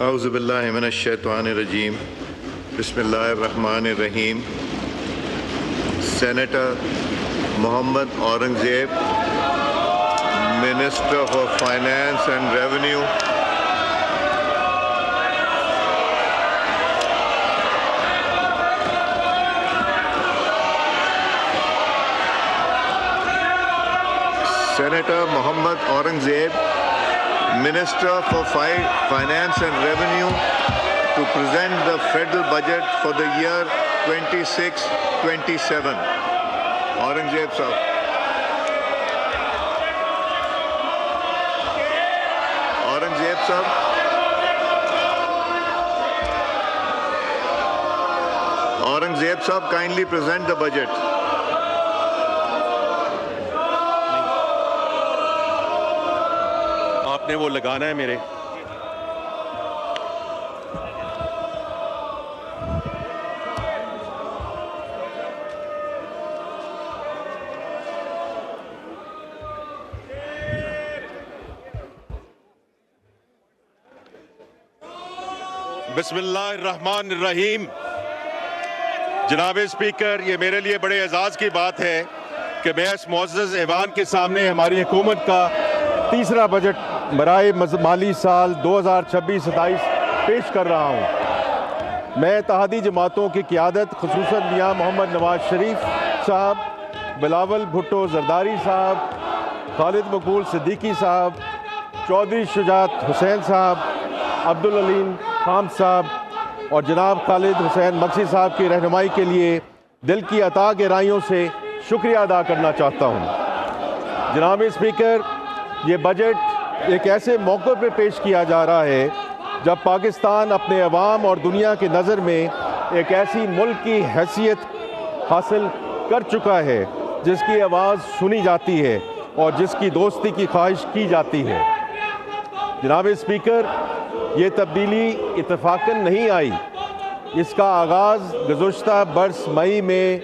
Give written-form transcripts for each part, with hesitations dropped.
اعوذ باللہ من الشیطان الرجیم بسم اللہ الرحمن الرحیم. Senator Muhammad Aurangzeb, minister for finance and revenue. Senator Mohammad Aurangzeb, Minister for Finance and Revenue, to present the federal budget for the year 26-27. Aurangzeb sahab. Aurangzeb sahab. Aurangzeb sahab, kindly present the budget. نے وہ لگانا ہے میرے. بسم اللہ الرحمن الرحیم. جناب speaker, یہ میرے لیے بڑے اعزاز کی بات ہے کہ میں اس معزز ایوان کے سامنے ہماری حکومت کا تیسرا بجٹ برائے مالی سال 2026-27 پیش کر رہا ہوں. میں اتحادی جماعتوں کی قیادت خصوصاً میاں محمد نواز شریف صاحب, بلاول بھٹو زرداری صاحب, خالد مقبول صدیقی صاحب, چودھری شجاعت حسین صاحب, عبدالعلیم خان صاحب اور جناب خالد حسین مکسی صاحب کی رہنمائی کے لیے دل کی عطا گہرائیوں سے شکریہ ادا کرنا چاہتا ہوں. جناب اسپیکر, یہ بجٹ ایک ایسے موقع پہ پیش کیا جا رہا ہے جب پاکستان اپنے عوام اور دنیا کی نظر میں ایک ایسی ملک کی حیثیت حاصل کر چکا ہے جس کی آواز سنی جاتی ہے اور جس کی دوستی کی خواہش کی جاتی ہے. جناب اسپیکر, یہ تبدیلی اتفاقاً نہیں آئی. اس کا آغاز گزشتہ برس مئی میں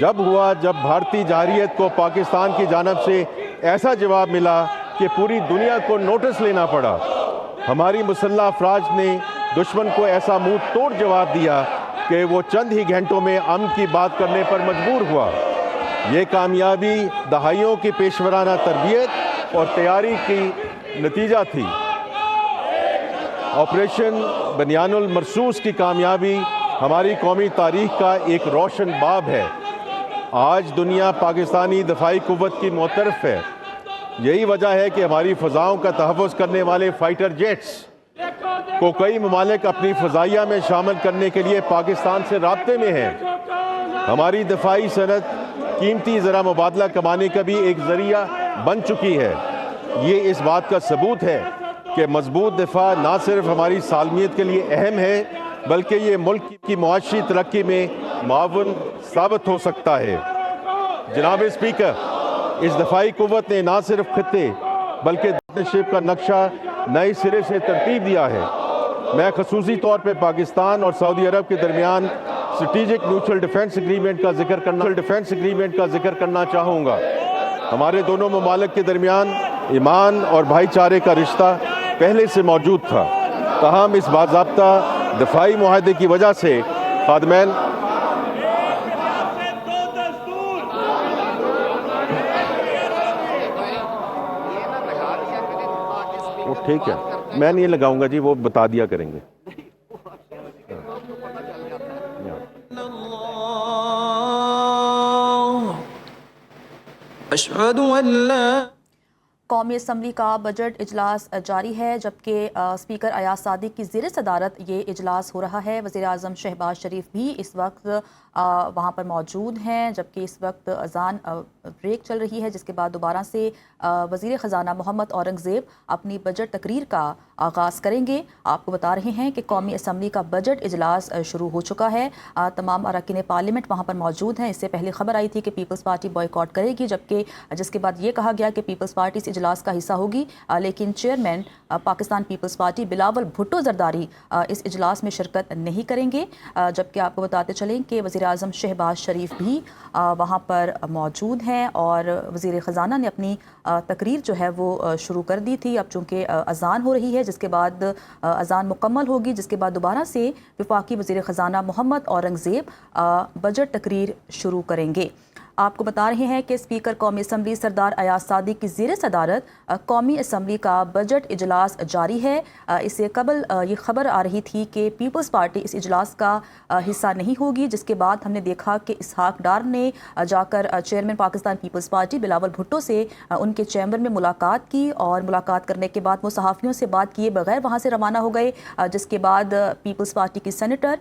جب ہوا جب بھارتی جارحیت کو پاکستان کی جانب سے ایسا جواب ملا کہ پوری دنیا کو نوٹس لینا پڑا. ہماری مسلح افواج نے دشمن کو ایسا منہ توڑ جواب دیا کہ وہ چند ہی گھنٹوں میں امن کی بات کرنے پر مجبور ہوا. یہ کامیابی دہائیوں کی پیشورانہ تربیت اور تیاری کی نتیجہ تھی. آپریشن بنیان المرصوص کی کامیابی ہماری قومی تاریخ کا ایک روشن باب ہے. آج دنیا پاکستانی دفاعی قوت کی معترف ہے. یہی وجہ ہے کہ ہماری فضاؤں کا تحفظ کرنے والے فائٹر جیٹس کو کئی ممالک اپنی فضائیہ میں شامل کرنے کے لیے پاکستان سے رابطے میں ہیں. ہماری دفاعی صنعت قیمتی زرہ مبادلہ کمانے کا بھی ایک ذریعہ بن چکی ہے. یہ اس بات کا ثبوت ہے کہ مضبوط دفاع نہ صرف ہماری سالمیت کے لیے اہم ہے بلکہ یہ ملک کی معاشی ترقی میں معاون ثابت ہو سکتا ہے. جناب اسپیکر, اس دفاعی قوت نے نہ صرف خطے بلکہ پارٹنرشپ کا نقشہ نئے سرے سے ترتیب دیا ہے. میں خصوصی طور پہ پاکستان اور سعودی عرب کے درمیان اسٹریٹجک میوچل ڈیفنس ایگریمنٹ کا ذکر کرنا چاہوں گا. ہمارے دونوں ممالک کے درمیان ایمان اور بھائی چارے کا رشتہ پہلے سے موجود تھا. تاہم اس باضابطہ دفاعی معاہدے کی وجہ سے خادمین وہ ٹھیک ہے, میں نہیں لگاؤں گا جی, وہ بتا دیا کریں گے. قومی اسمبلی کا بجٹ اجلاس جاری ہے جبکہ اسپیکر ایاز صادق کی زیر صدارت یہ اجلاس ہو رہا ہے. وزیر اعظم شہباز شریف بھی اس وقت وہاں پر موجود ہیں جبکہ اس وقت اذان بریک چل رہی ہے جس کے بعد دوبارہ سے وزیر خزانہ محمد اورنگزیب اپنی بجٹ تقریر کا آغاز کریں گے. آپ کو بتا رہے ہیں کہ قومی اسمبلی کا بجٹ اجلاس شروع ہو چکا ہے. تمام اراکین پارلیمنٹ وہاں پر موجود ہیں. اس سے پہلے خبر آئی تھی کہ پیپلز پارٹی بائیکاٹ کرے گی جبکہ جس کے بعد یہ کہا گیا کہ پیپلز پارٹی اس اجلاس کا حصہ ہوگی لیکن چیئرمین پاکستان پیپلز پارٹی بلاول بھٹو زرداری اس اجلاس میں شرکت نہیں کریں گے، جبکہ آپ کو بتاتے چلیں کہ وزیر اعظم شہباز شریف بھی وہاں پر موجود ہیں اور وزیر خزانہ نے اپنی تقریر جو ہے وہ شروع کر دی تھی۔ اب چونکہ اذان ہو رہی ہے، جس کے بعد اذان مکمل ہوگی، جس کے بعد دوبارہ سے وفاقی وزیر خزانہ محمد اورنگزیب بجٹ تقریر شروع کریں گے۔ آپ کو بتا رہے ہیں کہ اسپیکر قومی اسمبلی سردار ایاز صادق کی زیر صدارت قومی اسمبلی کا بجٹ اجلاس جاری ہے۔ اس سے قبل یہ خبر آ رہی تھی کہ پیپلز پارٹی اس اجلاس کا حصہ نہیں ہوگی، جس کے بعد ہم نے دیکھا کہ اسحاق ڈار نے جا کر چیئرمین پاکستان پیپلز پارٹی بلاول بھٹو سے ان کے چیمبر میں ملاقات کی، اور ملاقات کرنے کے بعد وہ صحافیوں سے بات کیے بغیر وہاں سے روانہ ہو گئے، جس کے بعد پیپلز پارٹی کی سینیٹر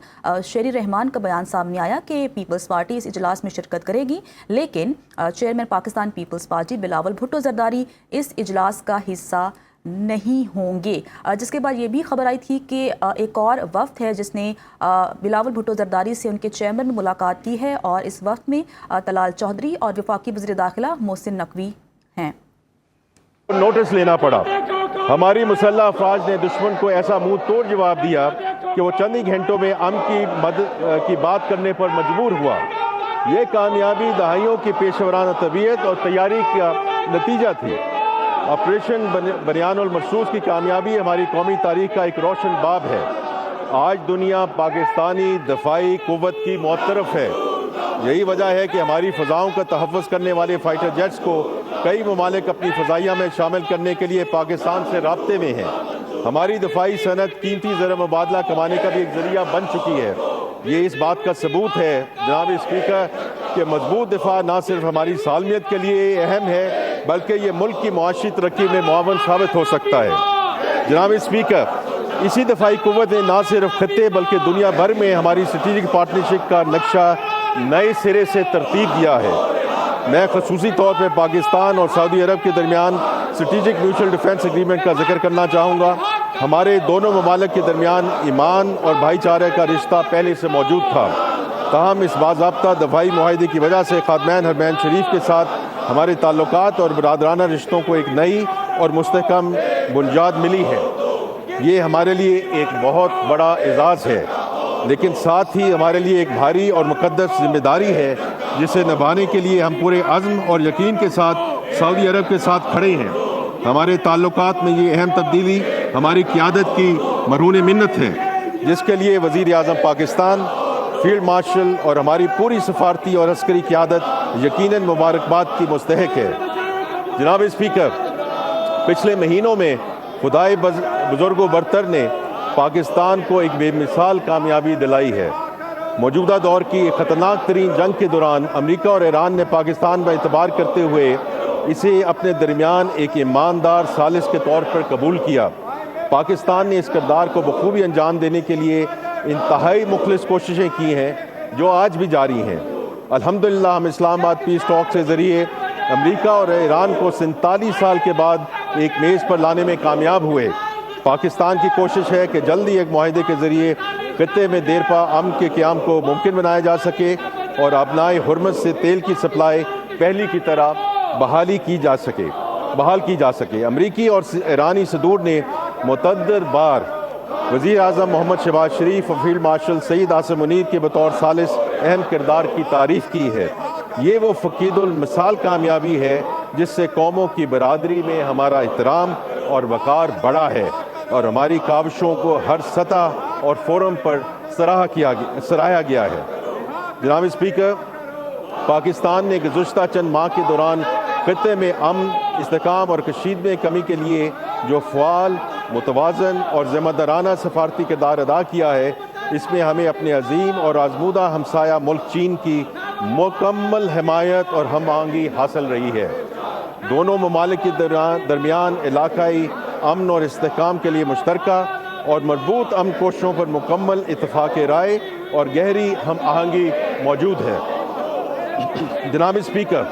شیری رحمان کا بیان سامنے آیا کہ پیپلز پارٹی اس اجلاس میں شرکت کرے گی، لیکن چیئرمین پاکستان پیپلز پارٹی بلاول بھٹو زرداری اس اجلاس کا حصہ نہیں ہوں گے۔ جس کے بعد یہ بھی خبر آئی تھی کہ ایک اور وفد ہے جس نے بلاول بھٹو زرداری سے ان کے چیمبر میں ملاقات کی ہے، اور اس وفد میں طلال چودھری اور وفاقی وزیر داخلہ محسن نقوی ہیں۔ نوٹس لینا پڑا۔ ہماری مسلح افواج نے دشمن کو ایسا منہ توڑ جواب دیا کہ وہ چند ہی گھنٹوں میں امن کی مدد کی بات کرنے پر مجبور ہوا۔ یہ کامیابی دہائیوں کی پیشورانہ طبیعت اور تیاری کا نتیجہ تھی۔ آپریشن بنیان المرصوص کی کامیابی ہماری قومی تاریخ کا ایک روشن باب ہے۔ آج دنیا پاکستانی دفاعی قوت کی معترف ہے۔ یہی وجہ ہے کہ ہماری فضاؤں کا تحفظ کرنے والے فائٹر جیٹس کو کئی ممالک اپنی فضائیہ میں شامل کرنے کے لیے پاکستان سے رابطے میں ہیں۔ ہماری دفاعی صنعت قیمتی زر مبادلہ کمانے کا بھی ایک ذریعہ بن چکی ہے۔ یہ اس بات کا ثبوت ہے جناب اسپیکر کہ مضبوط دفاع نہ صرف ہماری سالمیت کے لیے اہم ہے بلکہ یہ ملک کی معاشی ترقی میں معاون ثابت ہو سکتا ہے۔ جناب اسپیکر، اسی دفاعی قوت نے نہ صرف خطے بلکہ دنیا بھر میں ہماری اسٹریٹجک پارٹنرشپ کا نقشہ نئے سرے سے ترتیب دیا ہے۔ میں خصوصی طور پہ پاکستان اور سعودی عرب کے درمیان اسٹریٹجک میوچل ڈیفنس ایگریمنٹ کا ذکر کرنا چاہوں گا۔ ہمارے دونوں ممالک کے درمیان ایمان اور بھائی چارے کا رشتہ پہلے سے موجود تھا، تاہم اس باضابطہ دفاعی معاہدے کی وجہ سے خادمین حرمین شریف کے ساتھ ہمارے تعلقات اور برادرانہ رشتوں کو ایک نئی اور مستحکم بنیاد ملی ہے۔ یہ ہمارے لیے ایک بہت بڑا اعزاز ہے، لیکن ساتھ ہی ہمارے لیے ایک بھاری اور مقدس ذمہ داری ہے جسے نبھانے کے لیے ہم پورے عزم اور یقین کے ساتھ سعودی عرب کے ساتھ کھڑے ہیں۔ ہمارے تعلقات میں یہ اہم تبدیلی ہماری قیادت کی مرہون منت ہے، جس کے لیے وزیر اعظم پاکستان، فیلڈ مارشل اور ہماری پوری سفارتی اور عسکری قیادت یقیناً مبارکباد کی مستحق ہے۔ جناب اسپیکر، پچھلے مہینوں میں خدائے بزرگ و برتر نے پاکستان کو ایک بے مثال کامیابی دلائی ہے۔ موجودہ دور کی ایک خطرناک ترین جنگ کے دوران امریکہ اور ایران نے پاکستان پر اعتبار کرتے ہوئے اسے اپنے درمیان ایک ایماندار ثالث کے طور پر قبول کیا۔ پاکستان نے اس کردار کو بخوبی انجام دینے کے لیے انتہائی مخلص کوششیں کی ہیں جو آج بھی جاری ہیں۔ الحمدللہ ہم اسلام آباد پیس ٹاک کے ذریعے امریکہ اور ایران کو 47 سال کے بعد ایک میز پر لانے میں کامیاب ہوئے۔ پاکستان کی کوشش ہے کہ جلدی ایک معاہدے کے ذریعے خطے میں دیرپا امن کے قیام کو ممکن بنایا جا سکے اور آبنائے حرمت سے تیل کی سپلائی پہلی کی طرح بحال کی جا سکے۔ امریکی اور ایرانی صدور نے متعدد بار وزیر اعظم محمد شہباز شریف اور فیلڈ مارشل سعید عاصم منیر کے بطور ثالث اہم کردار کی تعریف کی ہے۔ یہ وہ فقید المثال کامیابی ہے جس سے قوموں کی برادری میں ہمارا احترام اور وقار بڑھا ہے اور ہماری کاوشوں کو ہر سطح اور فورم پر سراہا گیا ہے۔ جناب اسپیکر، پاکستان نے گزشتہ چند ماہ کے دوران خطے میں امن، استحکام اور کشیدگی میں کمی کے لیے جو فعال، متوازن اور ذمہ دارانہ سفارتی کردار ادا کیا ہے، اس میں ہمیں اپنے عظیم اور آزمودہ ہمسایہ ملک چین کی مکمل حمایت اور ہم آہنگی حاصل رہی ہے۔ دونوں ممالک کے درمیان علاقائی امن اور استحکام کے لیے مشترکہ اور مربوط امن کوششوں پر مکمل اتفاق رائے اور گہری ہم آہنگی موجود ہے۔ جناب اسپیکر،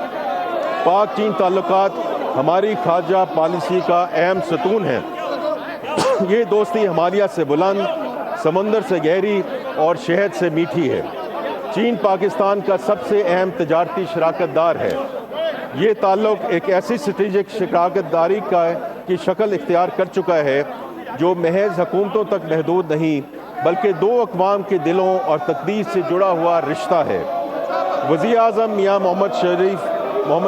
پاک چین تعلقات ہماری خارجہ پالیسی کا اہم ستون ہے۔ یہ دوستی ہمالیہ سے بلند، سمندر سے گہری اور شہد سے میٹھی ہے۔ چین پاکستان کا سب سے اہم تجارتی شراکت دار ہے۔ یہ تعلق ایک ایسی اسٹریٹجک شراکت داری کا ہے کی شکل اختیار کر چکا ہے جو محض حکومتوں تک محدود نہیں بلکہ دو اقوام کے دلوں اور تقدیر سے جڑا ہوا رشتہ ہے۔ وزیر اعظم میاں محمد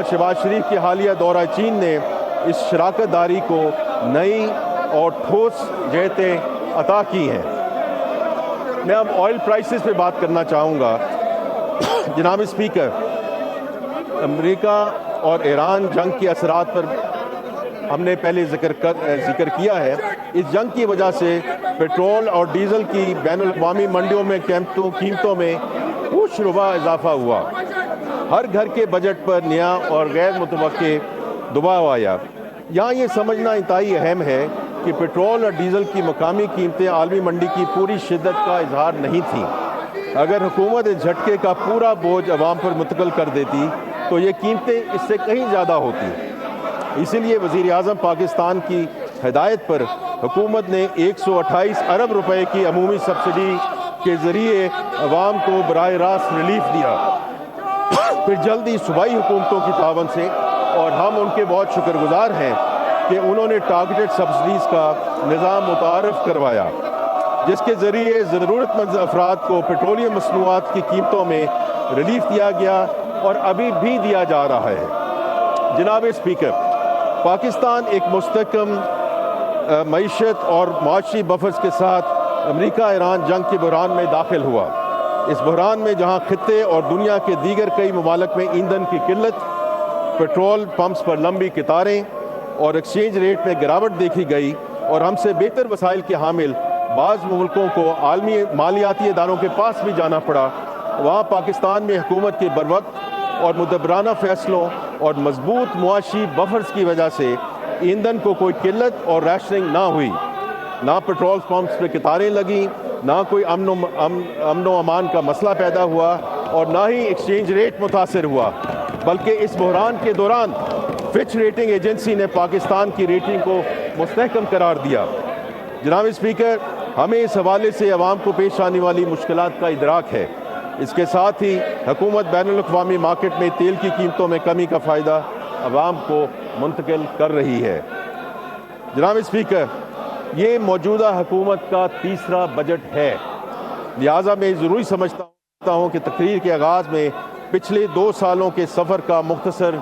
شہباز شریف کے حالیہ دورہ چین نے اس شراکت داری کو نئی اور ٹھوس جہتیں عطا کی ہیں۔ میں اب آئل پرائسز پہ بات کرنا چاہوں گا۔ جناب اسپیکر، امریکہ اور ایران جنگ کے اثرات پر ہم نے پہلے ذکر کیا ہے۔ اس جنگ کی وجہ سے پیٹرول اور ڈیزل کی بین الاقوامی منڈیوں میں قیمتوں میں کچھ ربع اضافہ ہوا۔ ہر گھر کے بجٹ پر نیا اور غیر متوقع دباؤ آیا۔ یہاں یہ سمجھنا انتہائی اہم ہے کہ پیٹرول اور ڈیزل کی مقامی قیمتیں عالمی منڈی کی پوری شدت کا اظہار نہیں تھیں۔ اگر حکومت اس جھٹکے کا پورا بوجھ عوام پر منتقل کر دیتی تو یہ قیمتیں اس سے کہیں زیادہ ہوتی۔ اسی لیے وزیر اعظم پاکستان کی ہدایت پر حکومت نے 128 ارب روپے کی عمومی سبسڈی کے ذریعے عوام کو براہ راست ریلیف دیا۔ پھر جلد ہی صوبائی حکومتوں کی تعاون سے، اور ہم ان کے بہت شکر گزار ہیں کہ انہوں نے ٹارگیٹڈ سبسڈیز کا نظام متعارف کروایا، جس کے ذریعے ضرورت مند افراد کو پیٹرولیم مصنوعات کی قیمتوں میں ریلیف دیا گیا اور ابھی بھی دیا جا رہا ہے۔ جناب اسپیکر، پاکستان ایک مستحکم معیشت اور معاشی بفرز کے ساتھ امریکہ ایران جنگ کے بحران میں داخل ہوا۔ اس بحران میں جہاں خطے اور دنیا کے دیگر کئی ممالک میں ایندھن کی قلت، پیٹرول پمپس پر لمبی قطاریں اور ایکسچینج ریٹ میں گراوٹ دیکھی گئی، اور ہم سے بہتر وسائل کے حامل بعض ملکوں کو عالمی مالیاتی اداروں کے پاس بھی جانا پڑا، وہاں پاکستان میں حکومت کے بروقت اور مدبرانہ فیصلوں اور مضبوط معاشی بفرز کی وجہ سے ایندھن کو کوئی قلت اور ریشننگ نہ ہوئی، نہ پیٹرول پمپس پہ قطاریں لگیں، نہ کوئی امن و امان کا مسئلہ پیدا ہوا، اور نہ ہی ایکسچینج ریٹ متاثر ہوا، بلکہ اس بحران کے دوران فچ ریٹنگ ایجنسی نے پاکستان کی ریٹنگ کو مستحکم قرار دیا۔ جناب اسپیکر، ہمیں اس حوالے سے عوام کو پیش آنے والی مشکلات کا ادراک ہے۔ اس کے ساتھ ہی حکومت بین الاقوامی مارکیٹ میں تیل کی قیمتوں میں کمی کا فائدہ عوام کو منتقل کر رہی ہے۔ جناب اسپیکر، یہ موجودہ حکومت کا تیسرا بجٹ ہے، لہٰذا میں ضروری سمجھتا ہوں کہ تقریر کے آغاز میں پچھلے 2 سالوں کے سفر کا مختصر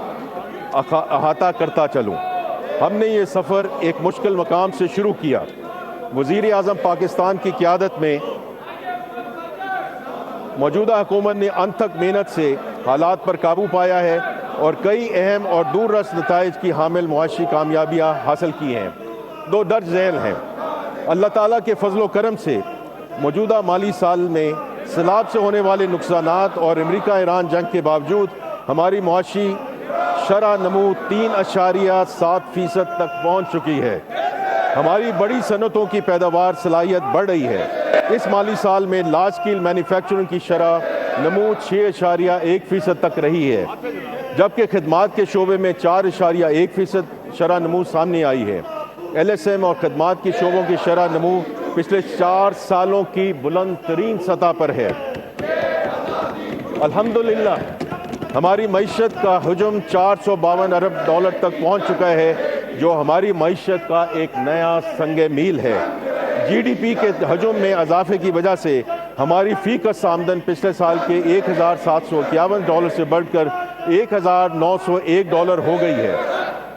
احاطہ کرتا چلوں۔ ہم نے یہ سفر ایک مشکل مقام سے شروع کیا۔ وزیر اعظم پاکستان کی قیادت میں موجودہ حکومت نے انتھک محنت سے حالات پر قابو پایا ہے اور کئی اہم اور دور رس نتائج کی حامل معاشی کامیابیاں حاصل کی ہیں۔ 2 درج ذیل ہیں۔ اللہ تعالیٰ کے فضل و کرم سے موجودہ مالی سال میں سیلاب سے ہونے والے نقصانات اور امریکہ ایران جنگ کے باوجود ہماری معاشی شرح نمو 3.7% تک پہنچ چکی ہے۔ ہماری بڑی صنعتوں کی پیداوار صلاحیت بڑھ رہی ہے۔ اس مالی سال میں لارج اسکیل مینوفیکچرنگ کی شرح نمو 6.1% تک رہی ہے، جبکہ خدمات کے شعبے میں 4.1% شرح نمو سامنے آئی ہے۔ LSM اور خدمات کے شعبوں کی شرح نمو پچھلے 4 سالوں کی بلند ترین سطح پر ہے۔ الحمدللہ ہماری معیشت کا حجم $452 ارب تک پہنچ چکا ہے، جو ہماری معیشت کا ایک نیا سنگ میل ہے۔ GDP کے حجم میں اضافے کی وجہ سے ہماری فی کس آمدن پچھلے سال کے $1,751 سے بڑھ کر $1,901 ہو گئی ہے۔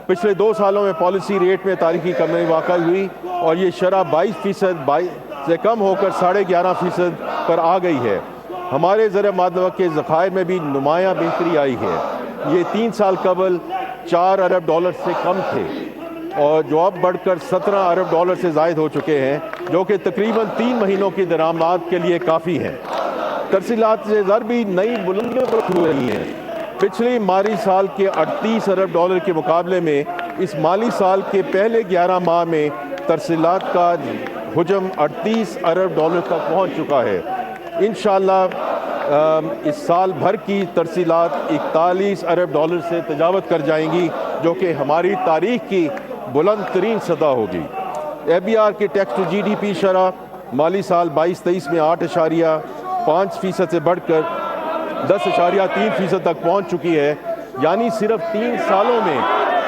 پچھلے 2 سالوں میں پالیسی ریٹ میں تاریخی کمی واقع ہوئی اور یہ شرح 22% سے کم ہو کر 11.5% پر آ گئی ہے۔ ہمارے زر معدنہ کے ذخائر میں بھی نمایاں بہتری آئی ہے۔ یہ 3 سال قبل $4 ارب سے کم تھے، اور جو اب بڑھ کر $17 ارب سے زائد ہو چکے ہیں، جو کہ تقریباً 3 مہینوں کی درآمد کے لیے کافی ہیں۔ ترسیلات سے زر بھی نئی بلندیوں پر چھو رہی ہیں۔ پچھلی مالی سال کے $38 ارب کے مقابلے میں اس مالی سال کے پہلے 11 ماہ میں ترسیلات کا حجم $38 ارب تک پہنچ چکا ہے۔ انشاءاللہ اس سال بھر کی ترسیلات $41 ارب سے تجاوز کر جائیں گی، جو کہ ہماری تاریخ کی بلند ترین سطح ہوگی۔ ABR کی ٹیکس ٹو GDP شرح مالی سال 22-23 میں 8.5% سے بڑھ کر 10.3% تک پہنچ چکی ہے، یعنی صرف 3 سالوں میں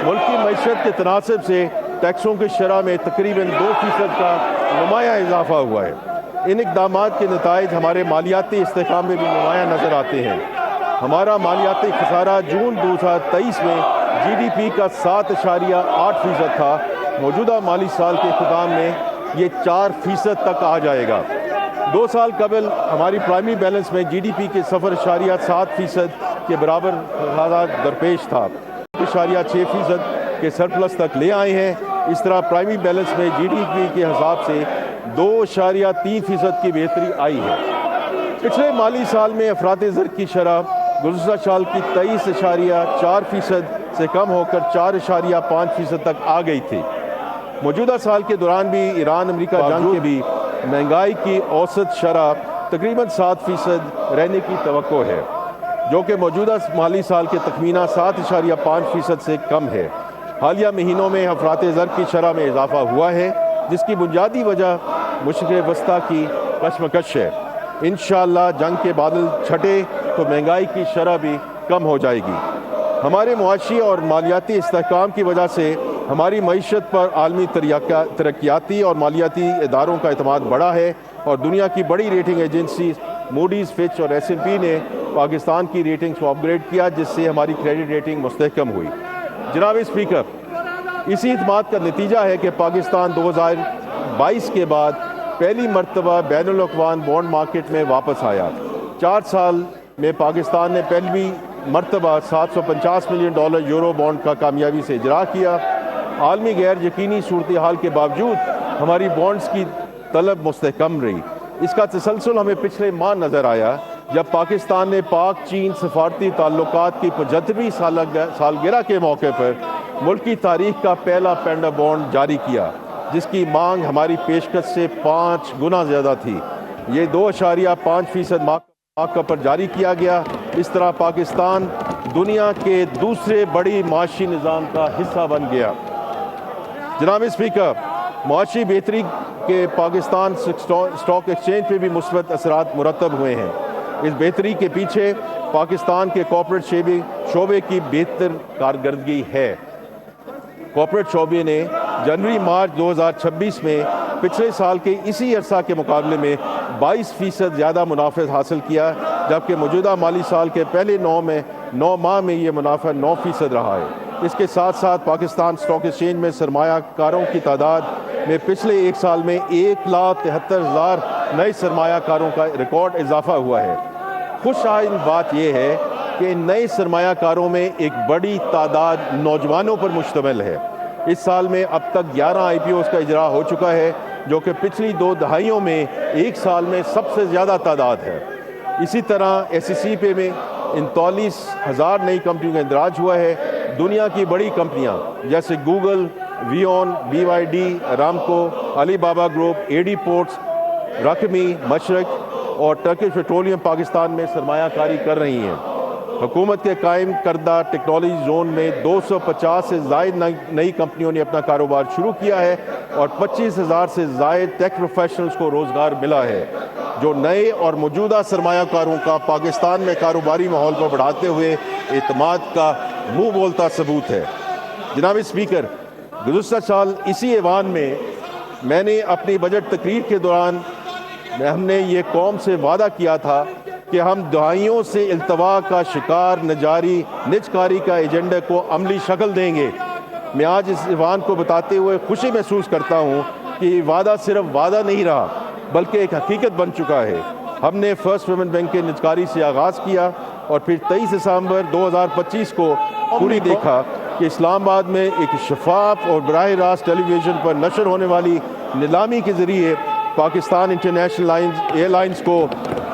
ملک کی معیشت کے تناسب سے ٹیکسوں کی شرح میں تقریباً 2% کا نمایاں اضافہ ہوا ہے۔ ان اقدامات کے نتائج ہمارے مالیاتی استحکام میں بھی نمایاں نظر آتے ہیں۔ ہمارا مالیاتی خسارہ جون 2023 میں جی ڈی پی کا 7.8% تھا۔ موجودہ مالی سال کے اختتام میں یہ 4% تک آ جائے گا۔ 2 سال قبل ہماری پرائمری بیلنس میں جی ڈی پی کے 0.7% کے برابر خسارہ درپیش تھا، 6% کے سرپلس تک لے آئے ہیں۔ اس طرح پرائمری بیلنس میں جی ڈی پی کے حساب سے 2.3% کی بہتری آئی ہے۔ پچھلے مالی سال میں افراط زر کی شرح گزشتہ سال کی 23.4% سے کم ہو کر 4.5% تک آ گئی تھی۔ موجودہ سال کے دوران بھی ایران امریکہ جنگ کے بھی مہنگائی کی اوسط شرح تقریباً 7% رہنے کی توقع ہے، جو کہ موجودہ مالی سال کے تخمینہ 7.5% سے کم ہے۔ حالیہ مہینوں میں افراط زر کی شرح میں اضافہ ہوا ہے، جس کی بنیادی وجہ مشرق وسطی کی کشمکش ہے۔ انشاءاللہ جنگ کے بادل چھٹے تو مہنگائی کی شرح بھی کم ہو جائے گی۔ ہمارے معاشی اور مالیاتی استحکام کی وجہ سے ہماری معیشت پر عالمی ترقیاتی اور مالیاتی اداروں کا اعتماد بڑھا ہے، اور دنیا کی بڑی ریٹنگ ایجنسی موڈیز، فچ اور S&P نے پاکستان کی ریٹنگز کو اپ گریڈ کیا، جس سے ہماری کریڈٹ ریٹنگ مستحکم ہوئی۔ جناب اسپیکر، اسی اعتماد کا نتیجہ ہے کہ پاکستان 2022 کے بعد پہلی مرتبہ بین الاقوامی بانڈ مارکیٹ میں واپس آیا۔ 4 سال میں پاکستان نے پہلی مرتبہ $750 ملین یورو بانڈ کا کامیابی سے اجرا کیا۔ عالمی غیر یقینی صورتحال کے باوجود ہماری بانڈز کی طلب مستحکم رہی۔ اس کا تسلسل ہمیں پچھلے ماہ نظر آیا، جب پاکستان نے پاک چین سفارتی تعلقات کی 75ویں سالگرہ کے موقع پر ملک کی تاریخ کا پہلا پینڈا بانڈ جاری کیا، جس کی مانگ ہماری پیشکش سے 5 گنا زیادہ تھی۔ یہ 2.5% مارک پر جاری کیا گیا۔ اس طرح پاکستان دنیا کے دوسرے بڑی معاشی نظام کا حصہ بن گیا۔ جناب اسپیکر، معاشی بہتری کے پاکستان اسٹاک ایکسچینج پہ بھی مثبت اثرات مرتب ہوئے ہیں۔ اس بہتری کے پیچھے پاکستان کے کارپوریٹ شعبے کی بہتر کارکردگی ہے۔ کارپوریٹ شعبے نے جنوری مارچ 2026 میں پچھلے سال کے اسی عرصہ کے مقابلے میں 22% زیادہ منافع حاصل کیا، جبکہ موجودہ مالی سال کے پہلے 9 ماہ میں یہ منافع 9% رہا ہے۔ اس کے ساتھ ساتھ پاکستان اسٹاک ایکسچینج میں سرمایہ کاروں کی تعداد میں پچھلے 1 سال میں 1,73,000 نئے سرمایہ کاروں کا ریکارڈ اضافہ ہوا ہے۔ خوشائن بات یہ ہے کہ نئے سرمایہ کاروں میں ایک بڑی تعداد نوجوانوں پر مشتمل ہے۔ اس سال میں اب تک 11 IPOs کا اجرا ہو چکا ہے، جو کہ پچھلی 2 دہائیوں میں ایک سال میں سب سے زیادہ تعداد ہے۔ اسی طرح SEC پہ میں 39,000 نئی کمپنیوں کا اندراج ہوا ہے۔ دنیا کی بڑی کمپنیاں جیسے گوگل، ویون، BYD، رامکو، علی بابا گروپ، AD پورٹس، رقمی، مشرق اور ٹرکش پیٹرولیم پاکستان میں سرمایہ کاری کر رہی ہیں۔ حکومت کے قائم کردہ ٹیکنالوجی زون میں 250 سے زائد نئی کمپنیوں نے اپنا کاروبار شروع کیا ہے، اور 25,000 سے زائد ٹیک پروفیشنلز کو روزگار ملا ہے، جو نئے اور موجودہ سرمایہ کاروں کا پاکستان میں کاروباری ماحول کو بڑھاتے ہوئے اعتماد کا منہ بولتا ثبوت ہے۔ جناب اسپیکر، گزشتہ سال اسی ایوان میں نے اپنی بجٹ تقریر کے دوران ہم نے یہ قوم سے وعدہ کیا تھا کہ ہم دہائیوں سے التوا کا شکار نجکاری کا ایجنڈے کو عملی شکل دیں گے۔ میں آج اس ایوان کو بتاتے ہوئے خوشی محسوس کرتا ہوں کہ یہ وعدہ صرف وعدہ نہیں رہا، بلکہ ایک حقیقت بن چکا ہے۔ ہم نے فرسٹ ویمن بینک کے نجکاری سے آغاز کیا، اور پھر 23 دسمبر 2025 کو پوری دیکھا کہ اسلام آباد میں ایک شفاف اور براہ راست ٹیلی ویژن پر نشر ہونے والی نیلامی کے ذریعے پاکستان انٹرنیشنل ایئر لائنز کو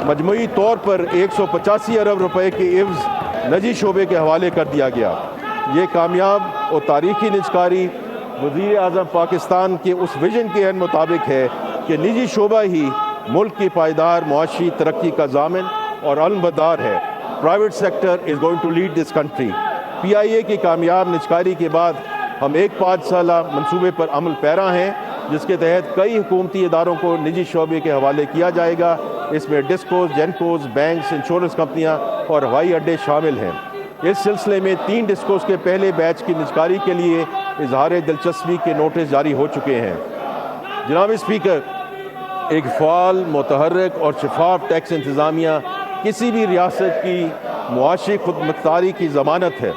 مجموعی طور پر 185 ارب روپے کے عوض نجی شعبے کے حوالے کر دیا گیا۔ یہ کامیاب اور تاریخی نجکاری وزیر اعظم پاکستان کے اس ویژن کے عین مطابق ہے کہ نجی شعبہ ہی ملک کی پائیدار معاشی ترقی کا ضامن اور علمبردار ہے۔ Private sector is going to lead this country. PIA کی کامیاب نجکاری کے بعد ہم ایک 5 سالہ منصوبے پر عمل پیرا ہیں، جس کے تحت کئی حکومتی اداروں کو نجی شعبے کے حوالے کیا جائے گا۔ اس میں ڈسکوز، جینکوز، بینکس، انشورنس کمپنیاں اور ہوائی اڈے شامل ہیں۔ اس سلسلے میں 3 ڈسکوز کے پہلے بیچ کی نجکاری کے لیے اظہار دلچسپی کے نوٹس جاری ہو چکے ہیں۔ جناب اسپیکر، ایک فعال، متحرک اور شفاف ٹیکس انتظامیہ کسی بھی ریاست کی معاشی خود مختاری کی ضمانت ہے۔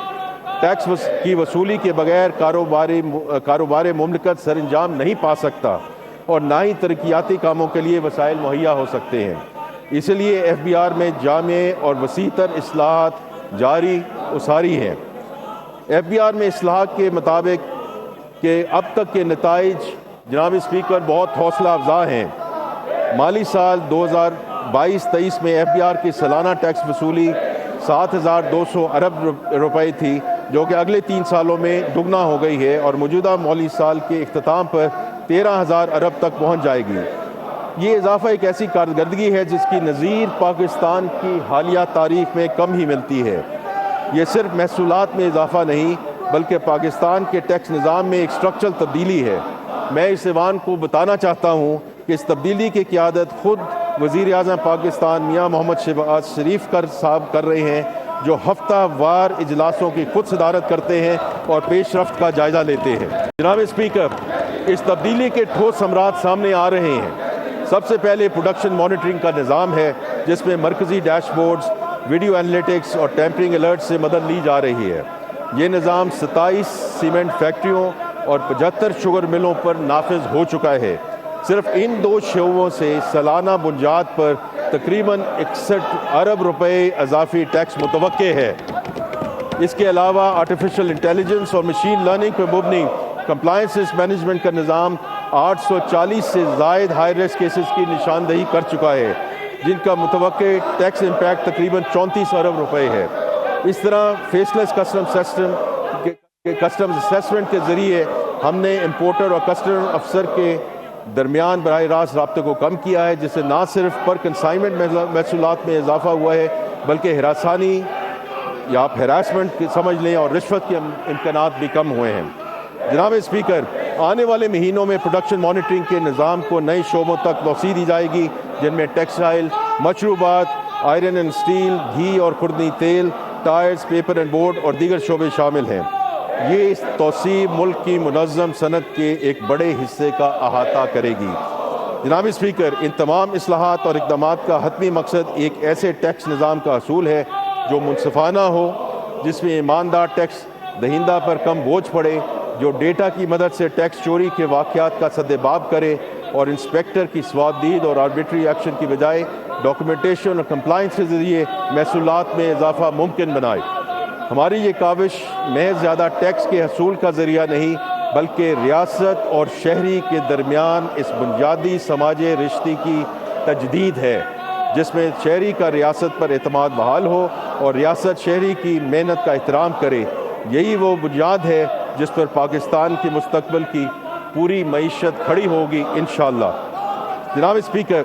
ٹیکس کی وصولی کے بغیر کاروبار مملکت سر انجام نہیں پا سکتا اور نہ ہی ترقیاتی کاموں کے لیے وسائل مہیا ہو سکتے ہیں۔ اس لیے ایف بی آر میں جامع اور وسیع تر اصلاحات جاری اساری ہیں۔ ایف بی آر میں اصلاحات کے مطابق کہ اب تک کے نتائج جناب اسپیکر بہت حوصلہ افزا ہیں۔ مالی سال 2022-23 میں ایف بی آر کی سالانہ ٹیکس وصولی 7,200 ارب روپے تھی، جو کہ اگلے 3 سالوں میں دگنا ہو گئی ہے اور موجودہ مالی سال کے اختتام پر 13,000 ارب تک پہنچ جائے گی۔ یہ اضافہ ایک ایسی کارکردگی ہے جس کی نظیر پاکستان کی حالیہ تاریخ میں کم ہی ملتی ہے۔ یہ صرف محصولات میں اضافہ نہیں بلکہ پاکستان کے ٹیکس نظام میں ایک اسٹرکچرل تبدیلی ہے۔ میں اس ایوان کو بتانا چاہتا ہوں کہ اس تبدیلی کی قیادت خود وزیر اعظم پاکستان میاں محمد شہباز شریف صاحب کر رہے ہیں، جو ہفتہ وار اجلاسوں کی خود صدارت کرتے ہیں اور پیش رفت کا جائزہ لیتے ہیں۔ جناب اسپیکر، اس تبدیلی کے ٹھوس ثمرات سامنے آ رہے ہیں۔ سب سے پہلے پروڈکشن مانیٹرنگ کا نظام ہے، جس میں مرکزی ڈیش بورڈز، ویڈیو انالیٹکس اور ٹیمپرنگ الرٹ سے مدد لی جا رہی ہے۔ یہ نظام 27 سیمنٹ فیکٹریوں اور 75 شوگر ملوں پر نافذ ہو چکا ہے۔ صرف ان 2 شعبوں سے سالانہ بنیاد پر تقریباً 61 ارب روپے اضافی ٹیکس متوقع ہے۔ اس کے علاوہ آرٹیفیشل انٹیلیجنس اور مشین لرننگ پر مبنی کمپلائنس مینجمنٹ کا نظام 840 سے زائد ہائی رسک کیسز کی نشاندہی کر چکا ہے، جن کا متوقع ٹیکس امپیکٹ تقریباً 34 ارب روپے ہے۔ اس طرح فیس لیس کسٹمز اسیسمنٹ کے ذریعے ہم نے امپورٹر اور کسٹم افسر کے درمیان براہ راست رابطے کو کم کیا ہے، جس سے نہ صرف پر کنسائنمنٹ محصولات میں اضافہ ہوا ہے بلکہ ہراسانی یا آپ ہراسمنٹ سمجھ لیں اور رشوت کے امکانات بھی کم ہوئے ہیں۔ جناب اسپیکر، آنے والے مہینوں میں پروڈکشن مانیٹرنگ کے نظام کو نئے شعبوں تک توسیع دی جائے گی، جن میں ٹیکسٹائل، مشروبات، آئرن اینڈ اسٹیل، گھی اور خوردنی تیل، ٹائرز، پیپر اینڈ بورڈ اور دیگر شعبے شامل ہیں۔ یہ اس توسیع ملک کی منظم صنعت کے ایک بڑے حصے کا احاطہ کرے گی۔ جناب اسپیکر، ان تمام اصلاحات اور اقدامات کا حتمی مقصد ایک ایسے ٹیکس نظام کا حصول ہے جو منصفانہ ہو، جس میں ایماندار ٹیکس دہندہ پر کم بوجھ پڑے، جو ڈیٹا کی مدد سے ٹیکس چوری کے واقعات کا سدباب کرے اور انسپیکٹر کی سوادید اور آربیٹری ایکشن کی بجائے ڈاکومنٹیشن اور کمپلائنس کے ذریعے محصولات میں اضافہ ممکن بنائے۔ ہماری یہ کاوش محض زیادہ ٹیکس کے حصول کا ذریعہ نہیں بلکہ ریاست اور شہری کے درمیان اس بنیادی سماجی رشتے کی تجدید ہے، جس میں شہری کا ریاست پر اعتماد بحال ہو اور ریاست شہری کی محنت کا احترام کرے۔ یہی وہ بنیاد ہے جس پر پاکستان کے مستقبل کی پوری معیشت کھڑی ہوگی انشاءاللہ۔ جناب اسپیکر،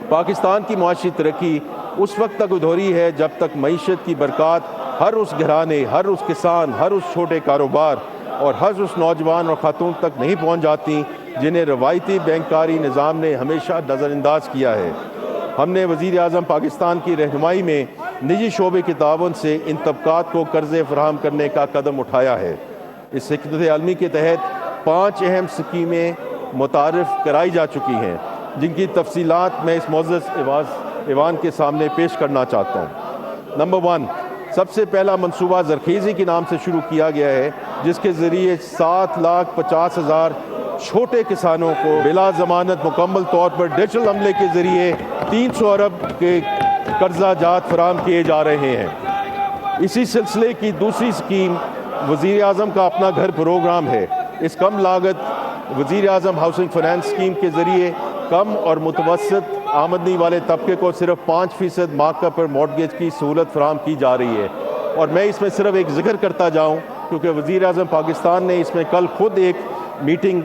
پاکستان کی معاشی ترقی اس وقت تک ادھوری ہے جب تک معیشت کی برکات ہر اس گھرانے، ہر اس کسان، ہر اس چھوٹے کاروبار اور ہر اس نوجوان اور خاتون تک نہیں پہنچ جاتی جنہیں روایتی بینکاری نظام نے ہمیشہ نظر انداز کیا ہے۔ ہم نے وزیر اعظم پاکستان کی رہنمائی میں نجی شعبے کے تعاون سے ان طبقات کو قرضے فراہم کرنے کا قدم اٹھایا ہے۔ اس حکمت عملی کے تحت 5 اہم اسکیمیں متعارف کرائی جا چکی ہیں، جن کی تفصیلات میں اس معزز ایوان کے سامنے پیش کرنا چاہتا ہوں۔ نمبر 1، سب سے پہلا منصوبہ زرخیزی کے نام سے شروع کیا گیا ہے، جس کے ذریعے 7,50,000 چھوٹے کسانوں کو بلا ضمانت مکمل طور پر ڈیجیٹل عملے کے ذریعے 300 ارب کے قرضہ جات فراہم کیے جا رہے ہیں۔ اسی سلسلے کی دوسری اسکیم وزیر اعظم کا اپنا گھر پروگرام ہے۔ اس کم لاگت وزیر اعظم ہاؤسنگ فائنانس اسکیم کے ذریعے کم اور متوسط آمدنی والے طبقے کو صرف 5% مارکا پر مارٹگیج کی سہولت فراہم کی جا رہی ہے۔ اور میں اس میں صرف ایک ذکر کرتا جاؤں کیونکہ وزیر اعظم پاکستان نے اس میں کل خود ایک میٹنگ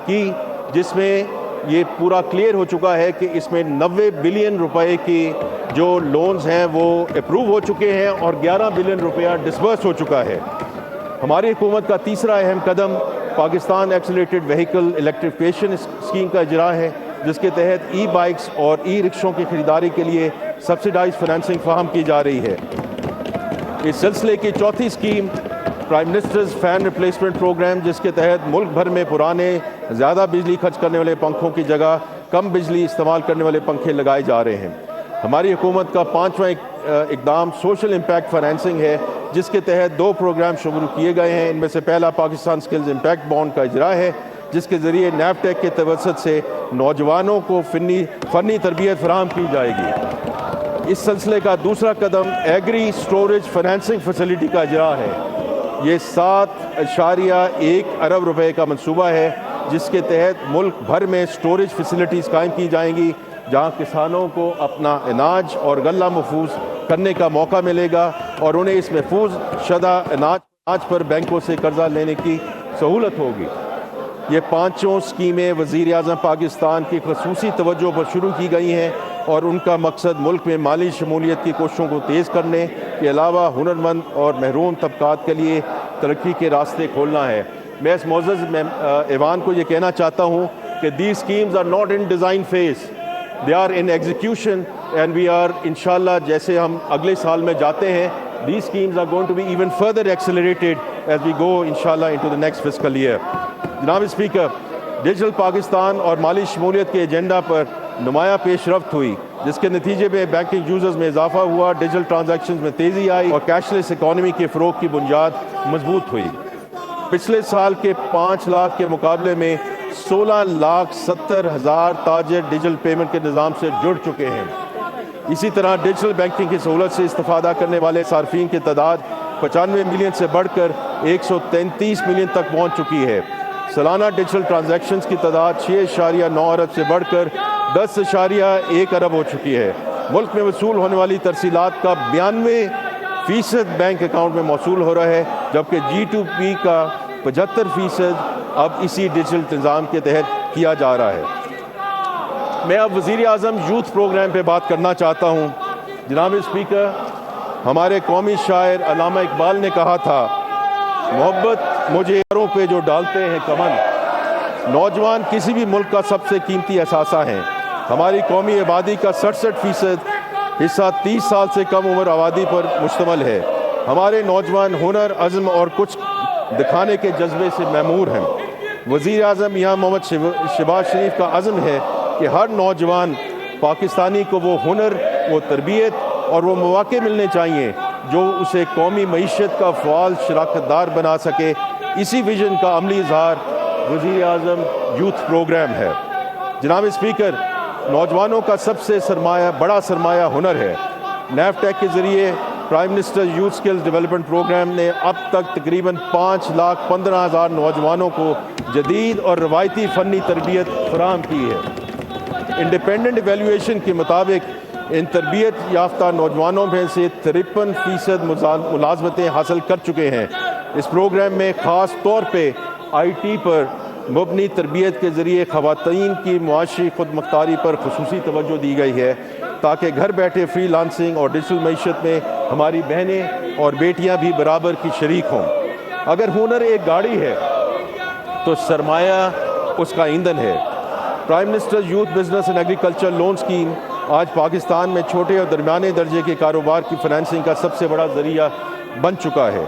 کی، جس میں یہ پورا کلیئر ہو چکا ہے کہ اس میں 90 بلین روپے کی جو لونز ہیں وہ اپروو ہو چکے ہیں اور 11 بلین روپیہ ڈسبرس ہو چکا ہے۔ ہماری حکومت کا تیسرا اہم قدم پاکستان ایکسیلریٹڈ وہیکل الیکٹریفیکیشن اسکیم کا اجرا ہے، جس کے تحت ای بائکس اور ای رکشوں کی خریداری کے لیے سبسڈائز فنانسنگ فراہم کی جا رہی ہے۔ اس سلسلے کی چوتھی scheme prime ministers fan replacement programme, جس کے تحت ملک بھر میں پرانے زیادہ بجلی خرچ کرنے والے پنکھوں کی جگہ کم بجلی استعمال کرنے والے پنکھے لگائے جا رہے ہیں۔ ہماری حکومت کا 5واں اقدام سوشل امپیکٹ فائنینسنگ ہے، جس کے تحت 2 پروگرام شروع کیے گئے ہیں۔ ان میں سے پہلا پاکستان سکلز امپیکٹ بانڈ کا اجرا ہے، جس کے ذریعے نیفٹیک کے توسط سے نوجوانوں کو فنی تربیت فراہم کی جائے گی۔ اس سلسلے کا دوسرا قدم ایگری سٹوریج فائنینسنگ فیسلٹی کا اجرا ہے۔ یہ 7.1 ارب روپے کا منصوبہ ہے، جس کے تحت ملک بھر میں سٹوریج فیسلٹیز قائم کی جائیں گی، جہاں کسانوں کو اپنا اناج اور غلہ محفوظ کرنے کا موقع ملے گا اور انہیں اس محفوظ شدہ اناج پر بینکوں سے قرضہ لینے کی سہولت ہوگی۔ یہ 5 اسکیمیں وزیر اعظم پاکستان کی خصوصی توجہ پر شروع کی گئی ہیں اور ان کا مقصد ملک میں مالی شمولیت کی کوششوں کو تیز کرنے کے علاوہ ہنرمند اور محروم طبقات کے لیے ترقی کے راستے کھولنا ہے۔ میں اس معزز ایوان کو یہ کہنا چاہتا ہوں کہ these schemes are not in design phase, they are in execution and we are انشاءاللہ جیسے ہم اگلے سال میں جاتے ہیں these schemes are going to be even further accelerated as we go انشاءاللہ into the next fiscal year۔ جناب اسپیکر، ڈیجیٹل پاکستان اور مالی شمولیت کے ایجنڈا پر نمایاں پیش رفت ہوئی، جس کے نتیجے میں بینکنگ یوزرز میں اضافہ ہوا، ڈیجیٹل ٹرانزیکشنز میں تیزی آئی اور کیش لیس اکانومی کے فروغ کی بنیاد مضبوط ہوئی۔ پچھلے سال کے 5 لاکھ کے مقابلے میں 16,70,000 تاجر ڈیجیٹل پیمنٹ کے نظام سے جڑ چکے ہیں۔ اسی طرح ڈیجیٹل بینکنگ کی سہولت سے استفادہ کرنے والے صارفین کی تعداد 95 ملین سے بڑھ کر 133 ملین تک پہنچ چکی ہے۔ سالانہ ڈیجیٹل ٹرانزیکشنز کی تعداد 6.9 ارب سے بڑھ کر 10.1 ارب ہو چکی ہے۔ ملک میں وصول ہونے والی ترسیلات کا 92% بینک اکاؤنٹ میں موصول ہو رہا ہے، جبکہ G2P کا 75% اب اسی ڈیجیٹل نظام کے تحت کیا جا رہا ہے۔ میں اب وزیر اعظم یوتھ پروگرام پہ بات کرنا چاہتا ہوں۔ جناب اسپیکر، ہمارے قومی شاعر علامہ اقبال نے کہا تھا، محبت مجھے یاروں پہ جو ڈالتے ہیں کمن۔ نوجوان کسی بھی ملک کا سب سے قیمتی اثاثہ ہیں۔ ہماری قومی آبادی کا 67% حصہ 30 سال سے کم عمر آبادی پر مشتمل ہے۔ ہمارے نوجوان ہنر، عزم اور کچھ دکھانے کے جذبے سے معمور ہیں۔ وزیر اعظم یہاں محمد شہباز شریف کا عزم ہے کہ ہر نوجوان پاکستانی کو وہ ہنر، وہ تربیت اور وہ مواقع ملنے چاہیے جو اسے قومی معیشت کا فعال شراکت دار بنا سکے۔ اسی ویژن کا عملی اظہار وزیر اعظم یوتھ پروگرام ہے۔ جناب اسپیکر، نوجوانوں کا سب سے بڑا سرمایہ ہنر ہے۔ نیفٹیک کے ذریعے prime minister youth skills development programme نے اب تک تقریباً 5,15,000 نوجوانوں کو جدید اور روایتی فنی تربیت فراہم کی ہے۔ انڈیپینڈنٹ ایویلویشن کے مطابق ان تربیت یافتہ نوجوانوں میں سے 53% ملازمتیں حاصل کر چکے ہیں۔ اس پروگرام میں خاص طور پہ IT پر مبنی تربیت کے ذریعے خواتین کی معاشی خود مختاری پر خصوصی توجہ دی گئی ہے، تاکہ گھر بیٹھے فری لانسنگ اور ڈیجیٹل معیشت میں ہماری بہنیں اور بیٹیاں بھی برابر کی شریک ہوں۔ اگر ہنر ایک گاڑی ہے تو سرمایہ اس کا ایندھن ہے۔ Prime minister youth business and agriculture loan scheme آج پاکستان میں چھوٹے اور درمیانے درجے کے کاروبار کی فنانسنگ کا سب سے بڑا ذریعہ بن چکا ہے۔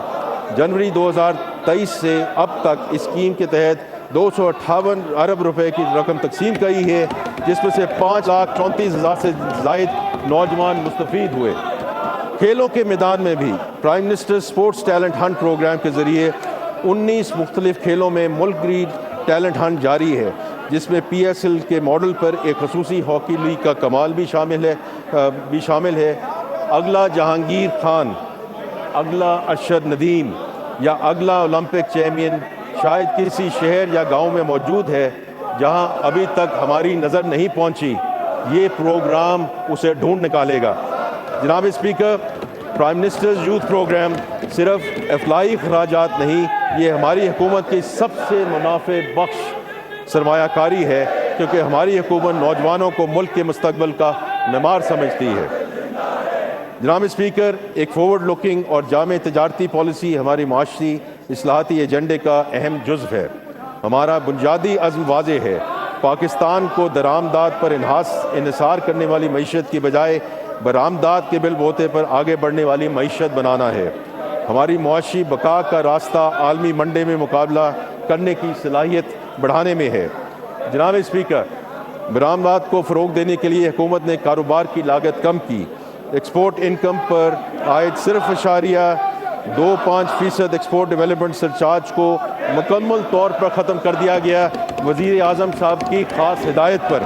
جنوری 2023 سے اب تک اس اسکیم کے تحت 258 ارب روپے کی رقم تقسیم کی ہے، جس میں سے 5,34,000 سے زائد نوجوان مستفید ہوئے۔ کھیلوں کے میدان میں بھی prime minister sports talent hunt programme کے ذریعے 19 مختلف کھیلوں میں ملک گیر ٹیلنٹ ہنٹ جاری ہے، جس میں PSL کے ماڈل پر ایک خصوصی ہاکی لیگ کا کمال بھی شامل ہے۔ اگلا جہانگیر خان، اگلا ارشد ندیم یا اگلا اولمپک چیمپئن شاید کسی شہر یا گاؤں میں موجود ہے جہاں ابھی تک ہماری نظر نہیں پہنچی۔ یہ پروگرام اسے ڈھونڈ نکالے گا۔ جناب speaker, prime minister youth programme صرف افلاحی اخراجات نہیں، یہ ہماری حکومت کی سب سے منافع بخش سرمایہ کاری ہے، کیونکہ ہماری حکومت نوجوانوں کو ملک کے مستقبل کا معمار سمجھتی ہے۔ جناب اسپیکر، ایک فارورڈ لوکنگ اور جامع تجارتی پالیسی ہماری معاشی اصلاحاتی ایجنڈے کا اہم جزو ہے۔ ہمارا بنیادی عزم واضح ہے، پاکستان کو درآمدات پر انحصار کرنے والی معیشت کی بجائے برآمدات کے بل بوتے پر آگے بڑھنے والی معیشت بنانا ہے۔ ہماری معاشی بقا کا راستہ عالمی منڈے میں مقابلہ کرنے کی صلاحیت بڑھانے میں ہے۔ جناب اسپیکر، برآمدات کو فروغ دینے کے لیے حکومت نے کاروبار کی لاگت کم کی۔ ایکسپورٹ انکم پر عائد 0.25% ایکسپورٹ ڈیولپمنٹ سرچارج کو مکمل طور پر ختم کر دیا گیا۔ وزیر اعظم صاحب کی خاص ہدایت پر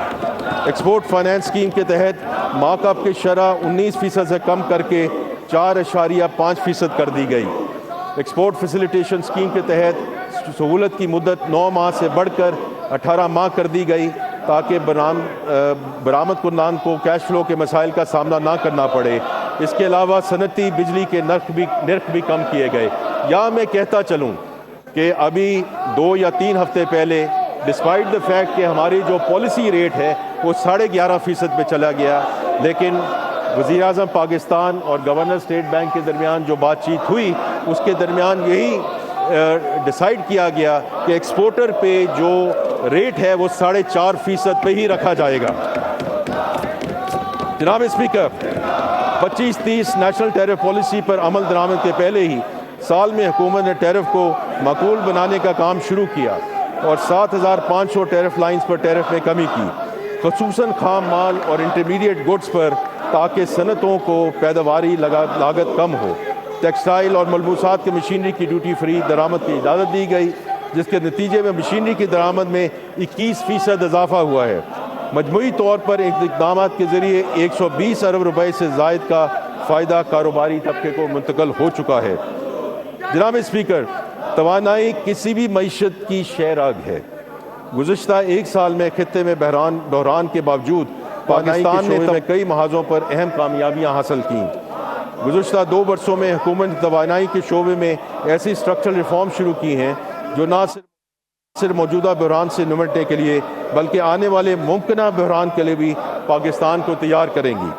ایکسپورٹ فائنانس اسکیم کے تحت مارک اپ کی شرح 19% سے کم کر کے 4.5% کر دی گئی۔ ایکسپورٹ فیسیلیٹیشن اسکیم کے تحت سہولت کی مدت 9 ماہ سے بڑھ کر 18 ماہ کر دی گئی تاکہ برآمد کنندگان کو کیش فلو کے مسائل کا سامنا نہ کرنا پڑے۔ اس کے علاوہ صنعتی بجلی کے نرخ بھی کم کیے گئے۔ یا میں کہتا چلوں کہ ابھی 2 یا 3 ہفتے پہلے ڈسپائٹ دا فیکٹ کہ ہماری جو پالیسی ریٹ ہے وہ 11.5% پہ چلا گیا، لیکن وزیر اعظم پاکستان اور گورنر اسٹیٹ بینک کے درمیان جو بات چیت ہوئی اس کے درمیان یہی ڈیسائیڈ کیا گیا کہ ایکسپورٹر پہ جو ریٹ ہے وہ 4.5% پہ ہی رکھا جائے گا۔ جناب اسپیکر، 25-30 نیشنل ٹیرف پالیسی پر عمل درآمد کے پہلے ہی سال میں حکومت نے ٹیرف کو معقول بنانے کا کام شروع کیا اور 7,500 ٹیرف لائنز پر ٹیرف میں کمی کی، خصوصاً خام مال اور انٹرمیڈیٹ گڈز پر، تاکہ صنعتوں کو پیداواری لاگت کم ہو۔ ٹیکسٹائل اور ملبوسات کی مشینری کی ڈیوٹی فری درآمد کی اجازت دی گئی، جس کے نتیجے میں مشینری کی درآمد میں 21% اضافہ ہوا ہے۔ مجموعی طور پر ان اقدامات کے ذریعے 120 ارب روپے سے زائد کا فائدہ کاروباری طبقے کو منتقل ہو چکا ہے۔ جناب اسپیکر، توانائی کسی بھی معیشت کی شہرآگ ہے۔ گزشتہ 1 سال میں خطے میں بحران کے باوجود پاکستان نے کئی محاذوں پر اہم کامیابیاں حاصل کیں۔ گزشتہ 2 برسوں میں حکومت نے توانائی کے شعبے میں ایسی اسٹرکچرل ریفارم شروع کی ہیں جو نہ صرف موجودہ بحران سے نمٹنے کے لیے بلکہ آنے والے ممکنہ بحران کے لیے بھی پاکستان کو تیار کریں گی۔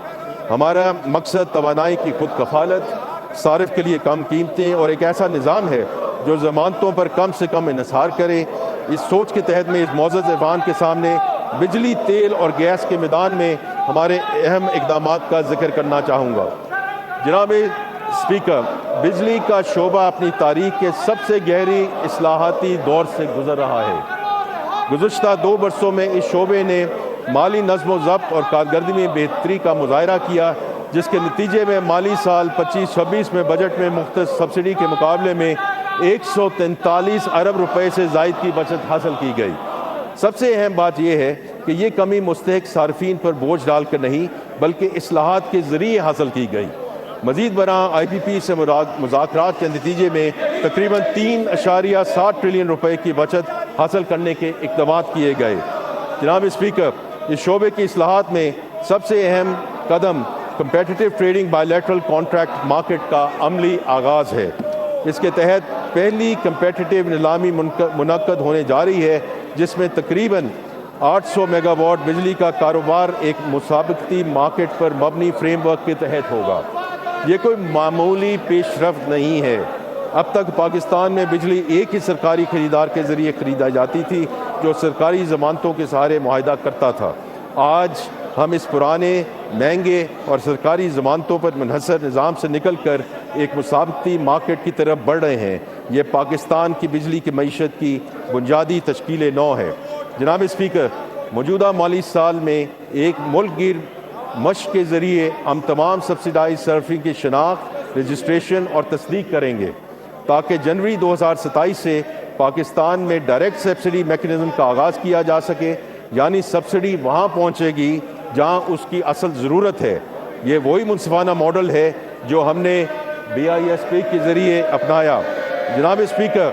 ہمارا مقصد توانائی کی خود کفالت، صارف کے لیے کم قیمتیں اور ایک ایسا نظام ہے جو ضمانتوں پر کم سے کم انحصار کرے۔ اس سوچ کے تحت میں اس معزز ایوان کے سامنے بجلی، تیل اور گیس کے میدان میں ہمارے اہم اقدامات کا ذکر کرنا چاہوں گا۔ جناب اسپیکر، بجلی کا شعبہ اپنی تاریخ کے سب سے گہری اصلاحاتی دور سے گزر رہا ہے۔ گزشتہ 2 برسوں میں اس شعبے نے مالی نظم و ضبط اور کارکردگی میں بہتری کا مظاہرہ کیا، جس کے نتیجے میں مالی سال 25-26 میں بجٹ میں مختص سبسڈی کے مقابلے میں 143 ارب روپے سے زائد کی بچت حاصل کی گئی۔ سب سے اہم بات یہ ہے کہ یہ کمی مستحق صارفین پر بوجھ ڈال کر نہیں بلکہ اصلاحات کے ذریعے حاصل کی گئی۔ مزید برآں آئی پی پی سے مذاکرات کے نتیجے میں تقریباً 3.7 ٹریلین روپے کی بچت حاصل کرنے کے اقدامات کیے گئے۔ جناب اسپیکر، اس شعبے کی اصلاحات میں سب سے اہم قدم competitive trading by lateral contract market کا عملی آغاز ہے۔ اس کے تحت پہلی کمپیٹیٹیو نیلامی منعقد ہونے جا رہی ہے، جس میں تقریباً 800 میگا واٹ بجلی کا کاروبار ایک مسابقتی مارکیٹ پر مبنی فریم ورک کے تحت ہوگا۔ یہ کوئی معمولی پیش رفت نہیں ہے۔ اب تک پاکستان میں بجلی ایک ہی سرکاری خریدار کے ذریعے خریدا جاتی تھی جو سرکاری ضمانتوں کے سہارے معاہدہ کرتا تھا۔ آج ہم اس پرانے، مہنگے اور سرکاری ضمانتوں پر منحصر نظام سے نکل کر ایک مسابقتی مارکیٹ کی طرف بڑھ رہے ہیں۔ یہ پاکستان کی بجلی کی معیشت کی بنیادی تشکیل نو ہے۔ جناب اسپیکر، موجودہ مالی سال میں ایک ملک گیر مشق کے ذریعے ہم تمام سبسڈائز صارفین کی شناخت، رجسٹریشن اور تصدیق کریں گے تاکہ جنوری 2027 سے پاکستان میں ڈائریکٹ سبسڈی میکنزم کا آغاز کیا جا سکے، یعنی سبسڈی وہاں پہنچے گی جہاں اس کی اصل ضرورت ہے۔ یہ وہی منصفانہ ماڈل ہے جو ہم نے BISP کے ذریعے اپنایا۔ جناب اسپیکر،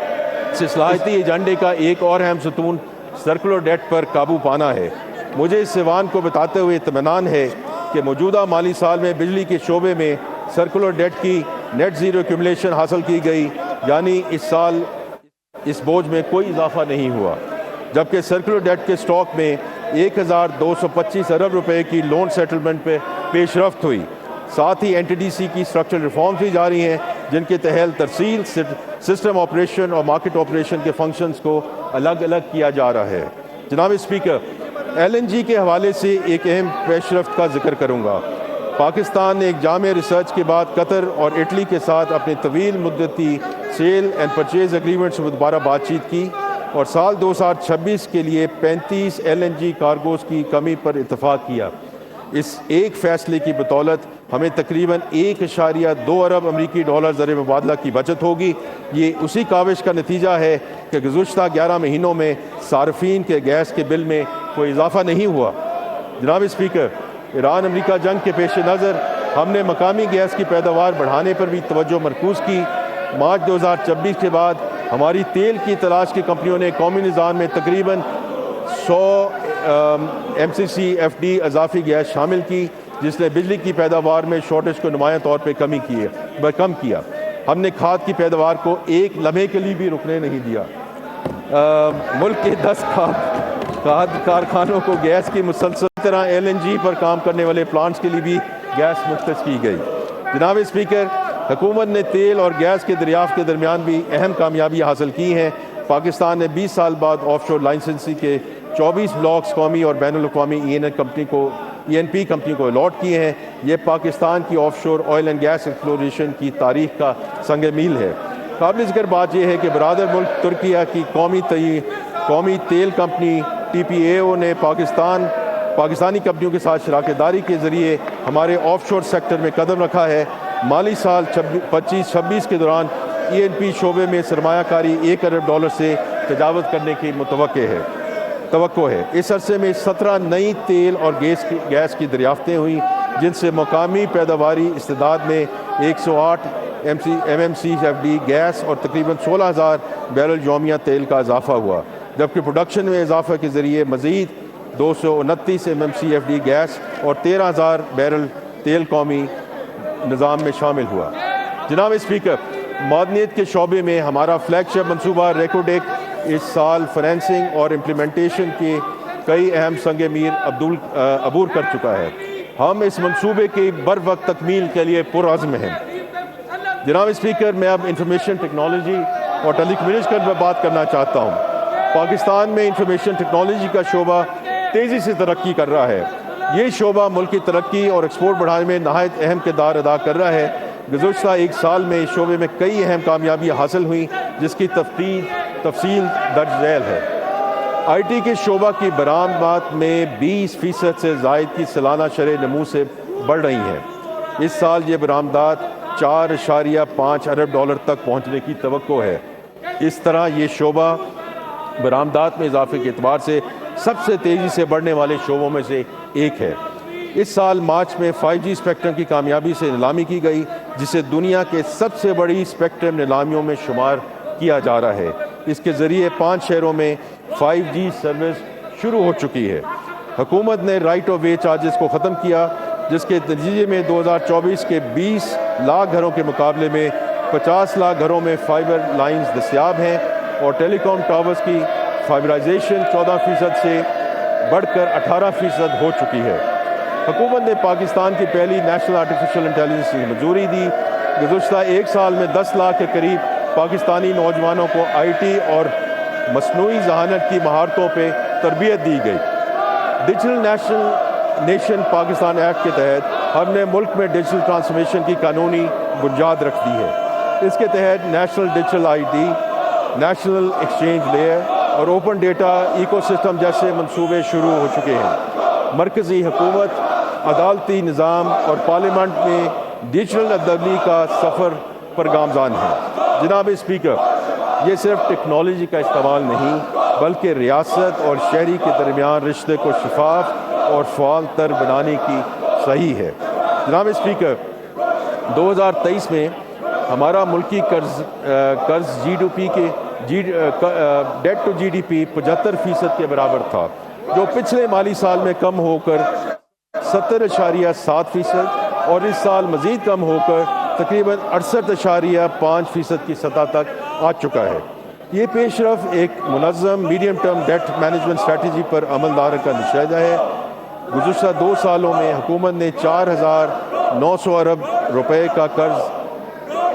اس اصلاحاتی ایجنڈے کا ایک اور اہم ستون سرکولر ڈیٹ پر قابو پانا ہے۔ مجھے اس ایوان کو بتاتے ہوئے اطمینان ہے کہ موجودہ مالی سال میں بجلی کے شعبے میں سرکولر ڈیٹ کی نیٹ زیرو ایکومولیشن حاصل کی گئی، یعنی اس سال اس بوجھ میں کوئی اضافہ نہیں ہوا، جبکہ سرکولر ڈیٹ کے سٹاک میں 1225 ارب روپے کی لون سیٹلمنٹ پہ پیش رفت ہوئی۔ ساتھ ہی NTDC کی اسٹرکچرل ریفارمز بھی جاری ہیں، جن کے تحت ترسیل، سسٹم آپریشن اور مارکیٹ آپریشن کے فنکشنز کو الگ الگ کیا جا رہا ہے۔ جناب اسپیکر، LNG کے حوالے سے ایک اہم پیش رفت کا ذکر کروں گا۔ پاکستان نے ایک جامع ریسرچ کے بعد قطر اور اٹلی کے ساتھ اپنے طویل مدتی سیل اینڈ پرچیز ایگریمنٹ سے دوبارہ بات چیت کی اور سال 2026 کے لیے 35 LNG کارگوز کی کمی پر اتفاق کیا۔ اس ایک فیصلے کی بدولت ہمیں تقریباً 1.2 ارب امریکی ڈالر زر مبادلہ کی بچت ہوگی۔ یہ اسی کاوش کا نتیجہ ہے کہ گزشتہ 11 مہینوں میں صارفین کے گیس کے بل میں کوئی اضافہ نہیں ہوا۔ جناب اسپیکر، ایران امریکہ جنگ کے پیش نظر ہم نے مقامی گیس کی پیداوار بڑھانے پر بھی توجہ مرکوز کی۔ مارچ 2026 کے بعد ہماری تیل کی تلاش کی کمپنیوں نے قومی نظام میں تقریباً 100 MCC/FD اضافی گیس شامل کی، جس نے بجلی کی پیداوار میں شارٹیج کو نمایاں طور پہ کم کیا۔ ہم نے کھاد کی پیداوار کو ایک لمحے کے لیے بھی رکنے نہیں دیا۔ ملک کے 10 کھاد کارخانوں کو گیس کی مسلسل طرح LNG پر کام کرنے والے پلانٹس کے لیے بھی گیس مختص کی گئی۔ جناب اسپیکر، حکومت نے تیل اور گیس کے دریافت کے درمیان بھی اہم کامیابیاں حاصل کی ہیں۔ پاکستان نے 20 سال بعد آف شور لائسنسی کے 24 بلاکس قومی اور بین الاقوامی ENP کمپنی کو الاٹ کیے ہیں۔ یہ پاکستان کی آف شور آئل اینڈ گیس ایکسپلوریشن کی تاریخ کا سنگ میل ہے۔ قابل ذکر بات یہ ہے کہ برادر ملک ترکیہ کی قومی تیل کمپنی TPAO نے پاکستانی کمپنیوں کے ساتھ شراکت داری کے ذریعے ہمارے آف شور سیکٹر میں قدم رکھا ہے۔ مالی سال 25-26 کے دوران ENP شعبے میں سرمایہ کاری 1 ارب ڈالر سے تجاوز کرنے کی توقع ہے۔ اس عرصے میں 17 نئی تیل اور گیس کی دریافتیں ہوئیں، جن سے مقامی پیداواری استعداد میں 108 MMCFD گیس اور تقریباً 16,000 بیرل یومیہ تیل کا اضافہ ہوا، جبکہ پروڈکشن میں اضافہ کے ذریعے مزید 229 MMCFD گیس اور 13,000 بیرل تیل قومی نظام میں شامل ہوا۔ جناب اسپیکر، معدنیات کے شعبے میں ہمارا فلیگ شپ منصوبہ ریکوڈیک اس سال فائنینسنگ اور امپلیمنٹیشن کے کئی اہم سنگ میل عبور کر چکا ہے۔ ہم اس منصوبے کی بروقت تکمیل کے لیے پرعزم ہیں۔ جناب اسپیکر، میں اب انفارمیشن ٹیکنالوجی اور ٹیلی کمیونیکیشن پر بات کرنا چاہتا ہوں۔ پاکستان میں انفارمیشن ٹیکنالوجی کا شعبہ تیزی سے ترقی کر رہا ہے۔ یہ شعبہ ملک کی ترقی اور ایکسپورٹ بڑھانے میں نہایت اہم کردار ادا کر رہا ہے۔ گزشتہ 1 سال میں اس شعبے میں کئی اہم کامیابیاں حاصل ہوئیں، جس کی تفصیل درج ذیل ہے۔ IT کے شعبہ کی برآمدات میں 20% سے زائد کی سالانہ شرح نمو سے بڑھ رہی ہیں۔ اس سال یہ برآمدات 4.5 ارب ڈالر تک پہنچنے کی توقع ہے۔ اس طرح یہ شعبہ برآمدات میں اضافے کے اعتبار سے سب سے تیزی سے بڑھنے والے شعبوں میں سے ایک ہے۔ اس سال مارچ میں 5G اسپیکٹرم کی کامیابی سے نیلامی کی گئی، جسے دنیا کے سب سے بڑی اسپیکٹرم نیلامیوں میں شمار کیا جا رہا ہے۔ اس کے ذریعے 5 شہروں میں 5G سروس شروع ہو چکی ہے۔ حکومت نے رائٹ آف وے چارجز کو ختم کیا، جس کے نتیجے میں 2024 کے 20 لاکھ گھروں کے مقابلے میں 50 لاکھ گھروں میں فائبر لائنز دستیاب ہیں، اور ٹیلی کام ٹاورز کی فائبرائزیشن 14% سے بڑھ کر 18% ہو چکی ہے۔ حکومت نے پاکستان کی پہلی نیشنل آرٹیفیشل انٹیلیجنس کی منظوری دی۔ گزشتہ 1 سال میں 10 لاکھ کے قریب پاکستانی نوجوانوں کو IT اور مصنوعی ذہانت کی مہارتوں پہ تربیت دی گئی۔ ڈیجیٹل نیشن پاکستان ایکٹ کے تحت ہم نے ملک میں ڈیجیٹل ٹرانسفارمیشن کی قانونی بنیاد رکھ دی ہے۔ اس کے تحت national digital ID، national exchange layer اور اوپن ڈیٹا ایکو سسٹم جیسے منصوبے شروع ہو چکے ہیں۔ مرکزی حکومت، عدالتی نظام اور پارلیمنٹ میں ڈیجیٹل عدلی کا سفر پر گامزن ہے۔ جناب اسپیکر، یہ صرف ٹیکنالوجی کا استعمال نہیں، بلکہ ریاست اور شہری کے درمیان رشتے کو شفاف اور فعال تر بنانے کی صحیح ہے۔ جناب اسپیکر، 2023 میں ہمارا ملکی قرض ڈیٹ ٹو GDP 75% کے برابر تھا، جو پچھلے مالی سال میں کم ہو کر 70.7% اور اس سال مزید کم ہو کر تقریباً 68.5% کی سطح تک آ چکا ہے۔ یہ پیش رفت ایک منظم medium term debt management strategy پر عمل داری کا نتیجہ ہے۔ گزشتہ 2 سالوں میں حکومت نے 4,900 ارب روپے کا قرض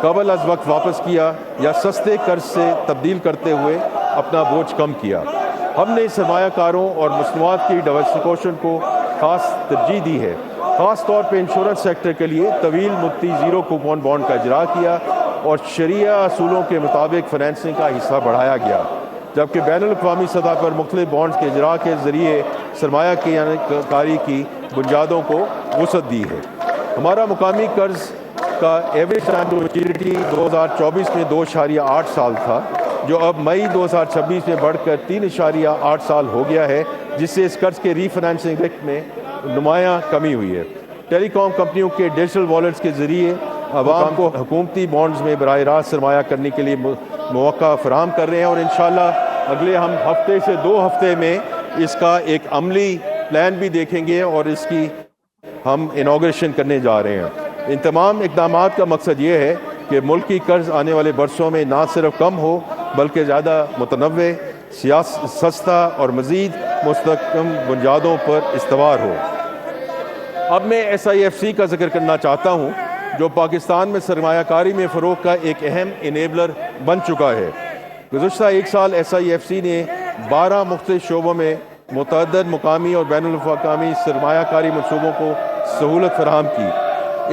قبل از وقت واپس کیا یا سستے قرض سے تبدیل کرتے ہوئے اپنا بوجھ کم کیا۔ ہم نے سرمایہ کاروں اور مصنوعات کی ڈائیورسفیکیشن کو خاص ترجیح دی ہے۔ خاص طور پہ انشورنس سیکٹر کے لیے طویل مدتی زیرو کوپون بانڈ کا اجرا کیا اور شرعیہ اصولوں کے مطابق فنانسنگ کا حصہ بڑھایا گیا، جبکہ بین الاقوامی سطح پر مختلف بانڈز کے اجرا کے ذریعے سرمایہ کاری کی بنیادوں کو وسعت دی ہے۔ ہمارا مقامی قرض کا ایوریج ٹائم ٹو میچورٹی 2024 میں 2.8 سال تھا، جو اب مئی 2026 میں بڑھ کر 3.8 سال ہو گیا ہے، جس سے اس قرض کے ری فنانسنگ رقم میں نمایاں کمی ہوئی ہے۔ ٹیلی کام کمپنیوں کے ڈیجیٹل والیٹس کے ذریعے عوام کو حکومتی بانڈز میں براہ راست سرمایہ کرنے کے لیے مواقع فراہم کر رہے ہیں، اور انشاءاللہ اگلے ہم ہفتے سے 2 ہفتے میں اس کا ایک عملی پلان بھی دیکھیں گے اور اس کی ہم انوگریشن کرنے جا رہے ہیں۔ ان تمام اقدامات کا مقصد یہ ہے کہ ملکی قرض آنے والے برسوں میں نہ صرف کم ہو بلکہ زیادہ متنوع، سستا اور مزید مستحکم بنیادوں پر استوار ہو۔ اب میں SIFC کا ذکر کرنا چاہتا ہوں، جو پاکستان میں سرمایہ کاری میں فروغ کا ایک اہم انیبلر بن چکا ہے۔ گزشتہ 1 سال SIFC نے 12 مختلف شعبوں میں متعدد مقامی اور بین الاقوامی سرمایہ کاری منصوبوں کو سہولت فراہم کی۔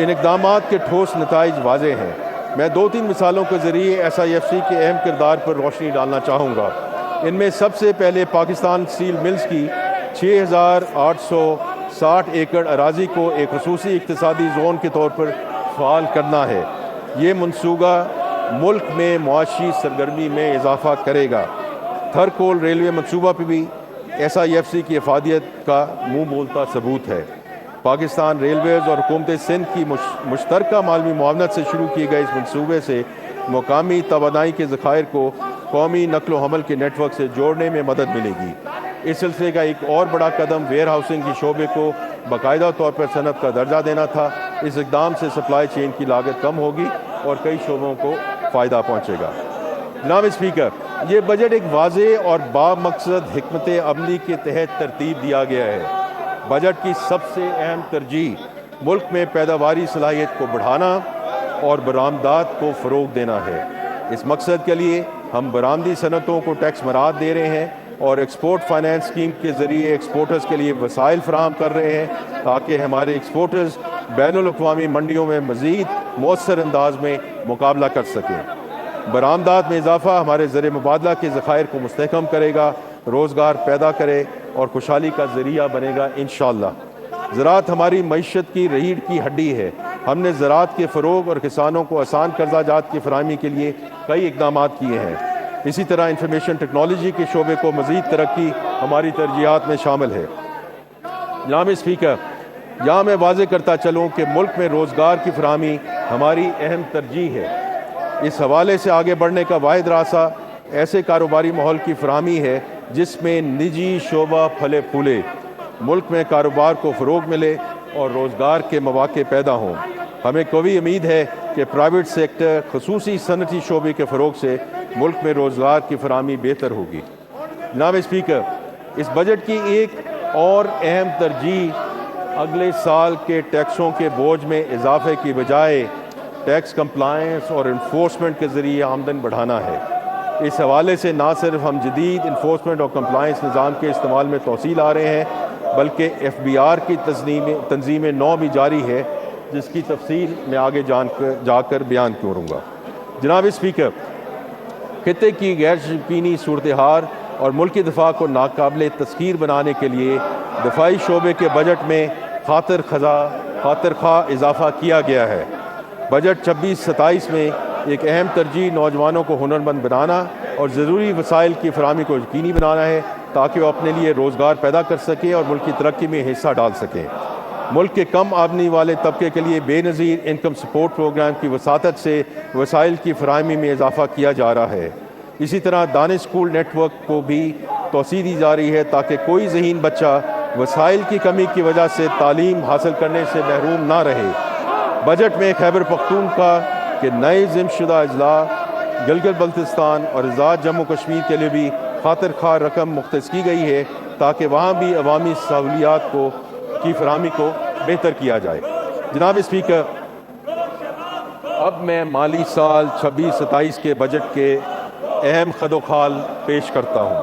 ان اقدامات کے ٹھوس نتائج واضح ہیں۔ میں 2-3 مثالوں کے ذریعے SIFC کے اہم کردار پر روشنی ڈالنا چاہوں گا۔ ان میں سب سے پہلے پاکستان اسٹیل ملز کی 6,860 ایکڑ اراضی کو ایک خصوصی اقتصادی زون کے طور پر فعال کرنا ہے۔ یہ منصوبہ ملک میں معاشی سرگرمی میں اضافہ کرے گا۔ تھر کول ریلوے منصوبہ پہ بھی SIFC کی افادیت کا منہ بولتا ثبوت ہے۔ پاکستان ریلویز اور حکومت سندھ کی مشترکہ مالی معاونت سے شروع کیے گئے اس منصوبے سے مقامی توانائی کے ذخائر کو قومی نقل و حمل کے نیٹ ورک سے جوڑنے میں مدد ملے گی۔ اس سلسلے کا ایک اور بڑا قدم ویئر ہاؤسنگ کی شعبے کو باقاعدہ طور پر صنعت کا درجہ دینا تھا۔ اس اقدام سے سپلائی چین کی لاگت کم ہوگی اور کئی شعبوں کو فائدہ پہنچے گا۔ جناب اسپیکر، یہ بجٹ ایک واضح اور بامقصد حکمت عملی کے تحت ترتیب دیا گیا ہے۔ بجٹ کی سب سے اہم ترجیح ملک میں پیداواری صلاحیت کو بڑھانا اور برآمدات کو فروغ دینا ہے۔ اس مقصد کے لیے ہم برآمدی صنعتوں کو ٹیکس مراعات دے رہے ہیں اور ایکسپورٹ فائنانس اسکیم کے ذریعے ایکسپورٹرز کے لیے وسائل فراہم کر رہے ہیں تاکہ ہمارے ایکسپورٹرز بین الاقوامی منڈیوں میں مزید مؤثر انداز میں مقابلہ کر سکیں۔ برآمدات میں اضافہ ہمارے زر مبادلہ کے ذخائر کو مستحکم کرے گا، روزگار پیدا کرے اور خوشحالی کا ذریعہ بنے گا انشاءاللہ۔ زراعت ہماری معیشت کی ریڑھ کی ہڈی ہے۔ ہم نے زراعت کے فروغ اور کسانوں کو آسان قرضہ جات کی فراہمی کے لیے کئی اقدامات کیے ہیں۔ اسی طرح انفارمیشن ٹیکنالوجی کے شعبے کو مزید ترقی ہماری ترجیحات میں شامل ہے۔ جناب اسپیکر، یہاں میں واضح کرتا چلوں کہ ملک میں روزگار کی فراہمی ہماری اہم ترجیح ہے۔ اس حوالے سے آگے بڑھنے کا واحد راستہ ایسے کاروباری ماحول کی فراہمی ہے جس میں نجی شعبہ پھلے پھولے، ملک میں کاروبار کو فروغ ملے اور روزگار کے مواقع پیدا ہوں۔ ہمیں قوی امید ہے کہ پرائیویٹ سیکٹر خصوصی صنعتی شعبے کے فروغ سے ملک میں روزگار کی فراہمی بہتر ہوگی۔ جناب اسپیکر، اس بجٹ کی ایک اور اہم ترجیح اگلے سال کے ٹیکسوں کے بوجھ میں اضافے کی بجائے ٹیکس کمپلائنس اور انفورسمنٹ کے ذریعے آمدن بڑھانا ہے۔ اس حوالے سے نہ صرف ہم جدید انفورسمنٹ اور کمپلائنس نظام کے استعمال میں توسیع لا رہے ہیں بلکہ FBR کی تنظیم نو بھی جاری ہے، جس کی تفصیل میں آگے جا کر بیان کروں گا۔ جناب اسپیکر، خطے کی غیر یقینی صورتحال اور ملکی دفاع کو ناقابل تسخیر بنانے کے لیے دفاعی شعبے کے بجٹ میں خاطر خواہ اضافہ کیا گیا ہے۔ بجٹ 26-27 میں ایک اہم ترجیح نوجوانوں کو ہنرمند بنانا اور ضروری وسائل کی فراہمی کو یقینی بنانا ہے تاکہ وہ اپنے لیے روزگار پیدا کر سکیں اور ملک کی ترقی میں حصہ ڈال سکیں۔ ملک کے کم آمدنی والے طبقے کے لیے بے نظیر انکم سپورٹ پروگرام کی وساطت سے وسائل کی فراہمی میں اضافہ کیا جا رہا ہے۔ اسی طرح دانش اسکول نیٹ ورک کو بھی توسیع دی جا رہی ہے تاکہ کوئی ذہین بچہ وسائل کی کمی کی وجہ سے تعلیم حاصل کرنے سے محروم نہ رہے۔ بجٹ میں خیبر پختونخوا کے نئے ضم شدہ اضلاع، گلگت بلتستان اور آزاد جموں کشمیر کے لیے بھی خاطر خواہ رقم مختص کی گئی ہے تاکہ وہاں بھی عوامی سہولیات کی فراہمی کو بہتر کیا جائے۔ جناب اسپیکر، اب میں مالی سال 26-27 کے بجٹ کے اہم خد و خال پیش کرتا ہوں۔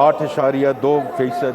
8.2%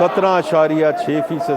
17.6%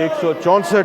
164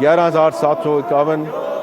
11,751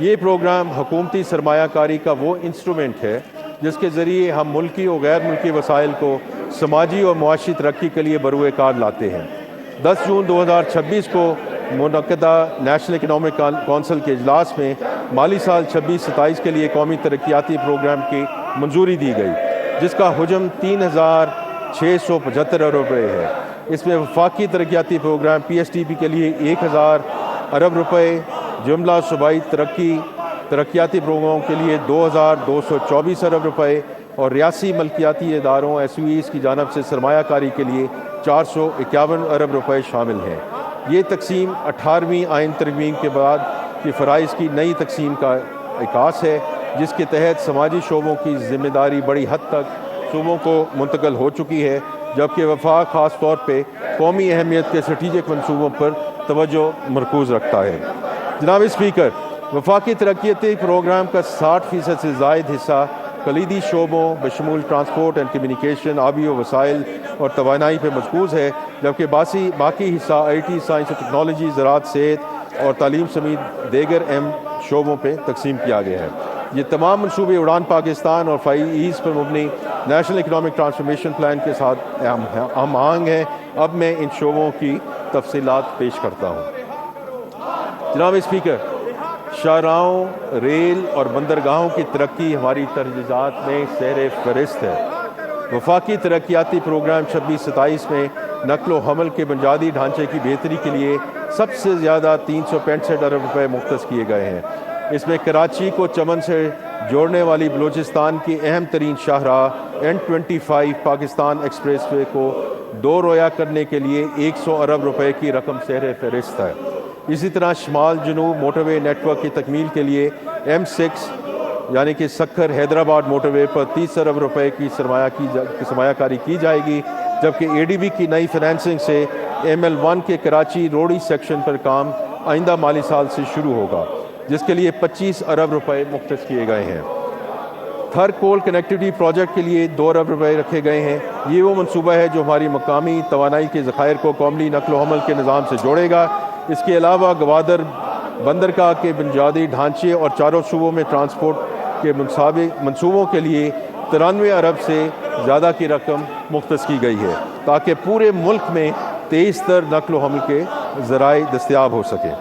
یہ پروگرام حکومتی سرمایہ کاری کا وہ انسٹرومنٹ ہے جس کے ذریعے ہم ملکی اور غیر ملکی وسائل کو سماجی اور معاشی ترقی کے لیے بروئے کار لاتے ہیں۔ 10 جون 2026 کو منعقدہ نیشنل اکنامک کونسل کے اجلاس میں مالی سال 26-27 کے لیے قومی ترقیاتی پروگرام کی منظوری دی گئی، جس کا حجم 3,675 ارب روپے ہے۔ اس میں وفاقی ترقیاتی پروگرام PSTP کے لیے 1,000 ارب روپے، جملہ صوبائی ترقیاتی پروگراموں کے لیے 2,224 ارب روپے اور ریاستی ملکیاتی اداروں SOEs کی جانب سے سرمایہ کاری کے لیے 451 ارب روپے شامل ہیں۔ یہ تقسیم 18ویں آئین ترمیم کے بعد کی فرائض کی نئی تقسیم کا عکاس ہے، جس کے تحت سماجی شعبوں کی ذمہ داری بڑی حد تک صوبوں کو منتقل ہو چکی ہے، جبکہ وفاق خاص طور پہ قومی اہمیت کے اسٹریٹجک منصوبوں پر توجہ مرکوز رکھتا ہے۔ جناب اسپیکر، وفاقی ترقیاتی پروگرام کا 60% سے زائد حصہ کلیدی شعبوں بشمول ٹرانسپورٹ اینڈ کمیونیکیشن، آبی و وسائل اور توانائی پہ مرکوز ہے، جبکہ باقی حصہ IT، سائنس و ٹیکنالوجی، زراعت، صحت اور تعلیم سمیت دیگر اہم شعبوں پہ تقسیم کیا گیا ہے۔ یہ تمام منصوبے اڑان پاکستان اور 5 E's پر مبنی نیشنل اکنامک ٹرانسفارمیشن پلان کے ساتھ ہم آہنگ ہیں۔ اب میں ان شعبوں کی تفصیلات پیش کرتا ہوں۔ جناب اسپیکر، شاہراہوں، ریل اور بندرگاہوں کی ترقی ہماری تجویزات میں سیر فہرست ہے۔ وفاقی ترقیاتی پروگرام 26-27 میں نقل و حمل کے بنیادی ڈھانچے کی بہتری کے لیے سب سے زیادہ 365 ارب روپے مختص کیے گئے ہیں۔ اس میں کراچی کو چمن سے جوڑنے والی بلوچستان کی اہم ترین شاہراہ N25 پاکستان ایکسپریس وے کو 2 رویہ کرنے کے لیے 100 ارب روپے کی رقم سیر فہرست ہے۔ اسی طرح شمال جنوب موٹر وے نیٹ ورک کی تکمیل کے لیے M6 یعنی کہ سکھر حیدرآباد موٹر وے پر 30 ارب روپے کی سرمایہ کاری کی جائے گی، جبکہ ADB کی نئی فنانسنگ سے ML1 کے کراچی روڑی سیکشن پر کام آئندہ مالی سال سے شروع ہوگا، جس کے لیے 25 ارب روپے مختص کیے گئے ہیں۔ تھر کول کنیکٹیوٹی پروجیکٹ کے لیے 2 ارب روپے رکھے گئے ہیں۔ یہ وہ منصوبہ ہے جو ہماری مقامی توانائی کے ذخائر کو قومی نقل و حمل کے نظام سے جوڑے گا۔ اس کے علاوہ گوادر بندرگاہ کے بنیادی ڈھانچے اور چاروں صوبوں میں ٹرانسپورٹ کے منصوبوں کے لیے 93 ارب سے زیادہ کی رقم مختص کی گئی ہے، تاکہ پورے ملک میں تیز تر نقل و حمل کے ذرائع دستیاب ہو سکے۔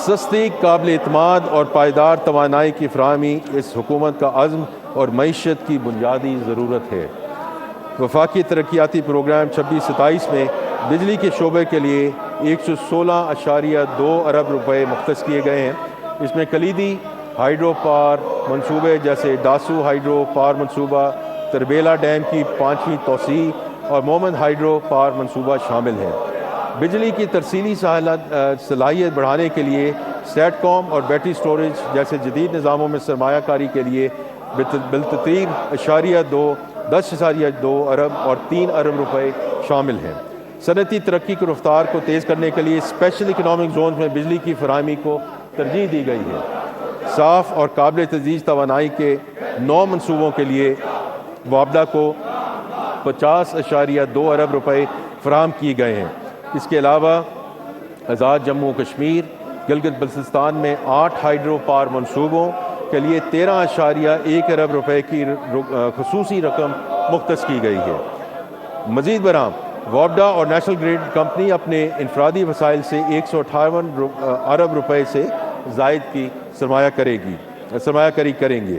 سستی، قابل اعتماد اور پائیدار توانائی کی فراہمی اس حکومت کا عزم اور معیشت کی بنیادی ضرورت ہے۔ وفاقی ترقیاتی پروگرام 26-27 میں بجلی کے شعبے کے لیے 116.2 ارب روپے مختص کیے گئے ہیں۔ اس میں کلیدی ہائیڈرو پاور منصوبے جیسے ڈاسو ہائیڈرو پاور منصوبہ، تربیلا ڈیم کی 5ویں توسیع اور مومن ہائیڈرو پاور منصوبہ شامل ہیں۔ بجلی کی ترسیلی صلاحیت بڑھانے کے لیے سیٹ کام اور بیٹری سٹوریج جیسے جدید نظاموں میں سرمایہ کاری کے لیے بالترتیب 10.2 ارب اور 3 ارب روپے شامل ہیں۔ صنعتی ترقی کی رفتار کو تیز کرنے کے لیے اسپیشل اکنامک زونز میں بجلی کی فراہمی کو ترجیح دی گئی ہے۔ صاف اور قابل تجدید توانائی کے 9 منصوبوں کے لیے معاہدہ کو 50.2 ارب روپے فراہم کیے گئے ہیں۔ اس کے علاوہ آزاد جموں و کشمیر، گلگت بلتستان میں 8 ہائیڈرو پاور منصوبوں کے لیے 13.1 ارب روپے کی خصوصی رقم مختص کی گئی ہے۔ مزید برآں وابڈا اور نیشنل گریڈ کمپنی اپنے انفرادی وسائل سے 158 ارب روپے سے زائد کی سرمایہ کاری کریں گے۔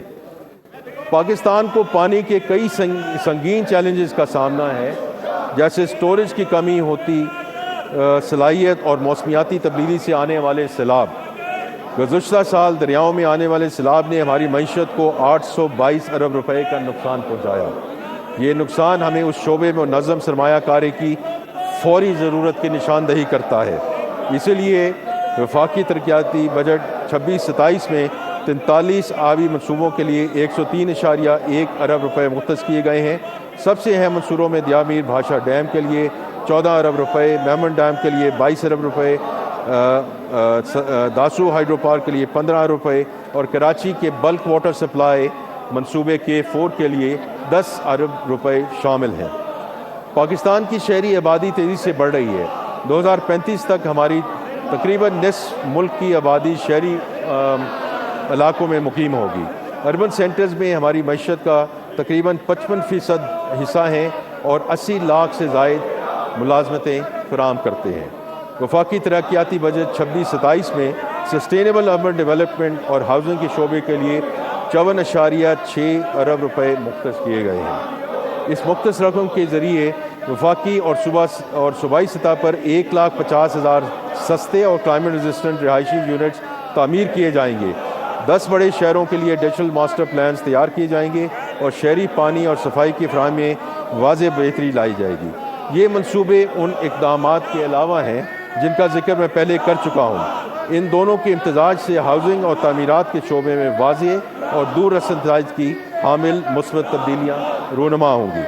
پاکستان کو پانی کے کئی سنگین چیلنجز کا سامنا ہے، جیسے سٹوریج کی کمی ہوتی صلاحیت اور موسمیاتی تبدیلی سے آنے والے سیلاب۔ گزشتہ سال دریاؤں میں آنے والے سیلاب نے ہماری معیشت کو 822 ارب روپے کا نقصان پہنچایا۔ یہ نقصان ہمیں اس شعبے میں منظم سرمایہ کاری کی فوری ضرورت کی نشاندہی کرتا ہے۔ اسی لیے وفاقی ترقیاتی بجٹ 26-27 میں 43 آبی منصوبوں کے لیے 103.1 ارب روپے مختص کیے گئے ہیں۔ سب سے اہم منصوبوں میں دیامیر بھاشا ڈیم کے لیے 14 ارب روپے، میمن ڈیم کے لیے 22 ارب روپے، داسو ہائیڈرو پاور کے لیے 15 ارب روپے اور کراچی کے بلک واٹر سپلائی منصوبے کے 4 کے لیے 10 ارب روپے شامل ہیں۔ پاکستان کی شہری آبادی تیزی سے بڑھ رہی ہے۔ 2035 تک ہماری تقریباً نصف ملک کی آبادی شہری علاقوں میں مقیم ہوگی۔ اربن سینٹرز میں ہماری معیشت کا تقریباً 55% حصہ ہیں اور 80 لاکھ سے زائد ملازمتیں فراہم کرتے ہیں۔ وفاقی ترقیاتی بجٹ 26-27 میں سسٹینیبل اربن ڈیولپمنٹ اور ہاؤسنگ کے شعبے کے لیے 54.6 ارب روپے مختص کیے گئے ہیں۔ اس مختص رقم کے ذریعے وفاقی اور صوبائی سطح پر 1,50,000 سستے اور کلائمیٹ ریزسٹنٹ رہائشی یونٹس تعمیر کیے جائیں گے۔ 10 بڑے شہروں کے لیے ڈیجیٹل ماسٹر پلانز تیار کیے جائیں گے اور شہری پانی اور صفائی کی فراہمی میں واضح بہتری لائی جائے گی۔ یہ منصوبے ان اقدامات کے علاوہ ہیں جن کا ذکر میں پہلے کر چکا ہوں۔ ان دونوں کے امتزاج سے ہاؤسنگ اور تعمیرات کے شعبے میں واضح اور دور رس نتائج کی حامل مثبت تبدیلیاں رونما ہوں گی۔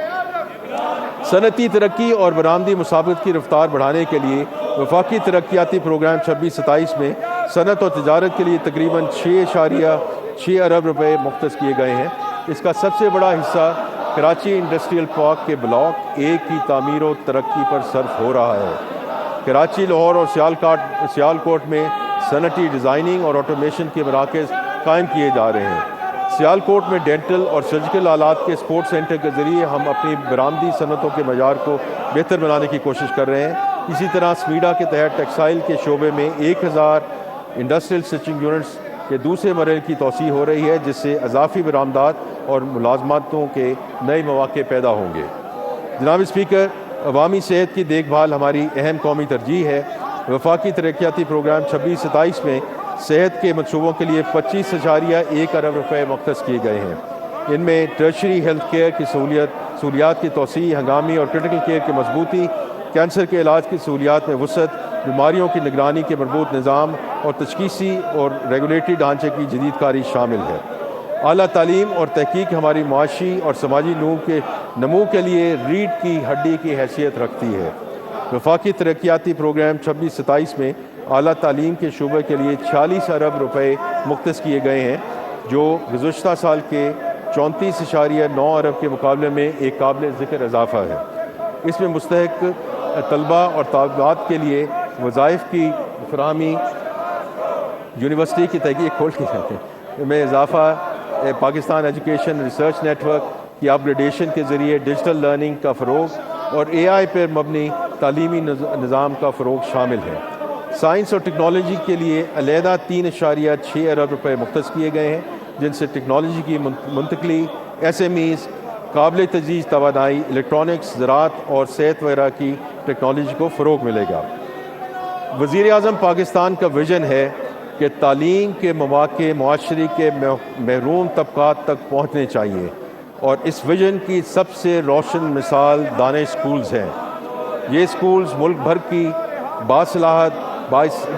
صنعتی ترقی اور برآمدی مسابقت کی رفتار بڑھانے کے لیے وفاقی ترقیاتی پروگرام 26-27 میں صنعت اور تجارت کے لیے تقریباً 6.6 ارب روپے مختص کیے گئے ہیں۔ اس کا سب سے بڑا حصہ کراچی انڈسٹریل پارک کے بلاک 1 کی تعمیر و ترقی پر صرف ہو رہا ہے۔ کراچی، لاہور اور سیالکوٹ میں صنعتی ڈیزائننگ اور آٹومیشن کے مراکز قائم کیے جا رہے ہیں۔ سیالکوٹ میں ڈینٹل اور سرجیکل آلات کے سپورٹ سینٹر کے ذریعے ہم اپنی برآمدی صنعتوں کے معیار کو بہتر بنانے کی کوشش کر رہے ہیں۔ اسی طرح سمیڈا کے تحت ٹیکسٹائل کے شعبے میں 1000 انڈسٹریل سٹچنگ یونٹس کے دوسرے مرحلے کی توسیع ہو رہی ہے، جس سے اضافی برآمدات اور ملازمتوں کے نئے مواقع پیدا ہوں گے۔ جناب اسپیکر، عوامی صحت کی دیکھ بھال ہماری اہم قومی ترجیح ہے۔ وفاقی ترقیاتی پروگرام 26-27 میں صحت کے منصوبوں کے لیے 25.1 ارب روپے مختص کیے گئے ہیں۔ ان میں ٹرشری ہیلتھ کیئر کی سہولیات کی توسیع، ہنگامی اور کرٹیکل کیئر کی مضبوطی، کینسر کے علاج کی سہولیات میں وسعت، بیماریوں کی نگرانی کے مربوط نظام اور تشخیصی اور ریگولیٹری ڈھانچے کی جدید کاری شامل ہے۔ اعلیٰ تعلیم اور تحقیق ہماری معاشی اور سماجی نمو کے لیے ریڑھ کی ہڈی کی حیثیت رکھتی ہے۔ وفاقی ترقیاتی پروگرام 26-27 میں اعلیٰ تعلیم کے شعبے کے لیے 46 ارب روپے مختص کیے گئے ہیں، جو گزشتہ سال کے 34.9 ارب کے مقابلے میں ایک قابل ذکر اضافہ ہے۔ اس میں مستحق طلباء اور طالبات کے لیے وظائف کی فراہمی، یونیورسٹی کی تحقیق کھول کے جاتے ہیں میں اضافہ، Pakistan education research network کی اپ گریڈیشن کے ذریعے ڈیجیٹل لرننگ کا فروغ اور AI پر مبنی تعلیمی نظام کا فروغ شامل ہے۔ سائنس اور ٹیکنالوجی کے لیے علیحدہ 3.6 ارب روپے مختص کیے گئے ہیں، جن سے ٹیکنالوجی کی منتقلی، SMEs، قابل تجدید توانائی، الیکٹرانکس، زراعت اور صحت وغیرہ کی ٹیکنالوجی کو فروغ ملے گا۔ وزیر اعظم پاکستان کا ویژن ہے کہ تعلیم کے مواقع معاشرے کے محروم طبقات تک پہنچنے چاہیے، اور اس ویژن کی سب سے روشن مثال دانش اسکولز ہیں۔ یہ اسکولز ملک بھر کی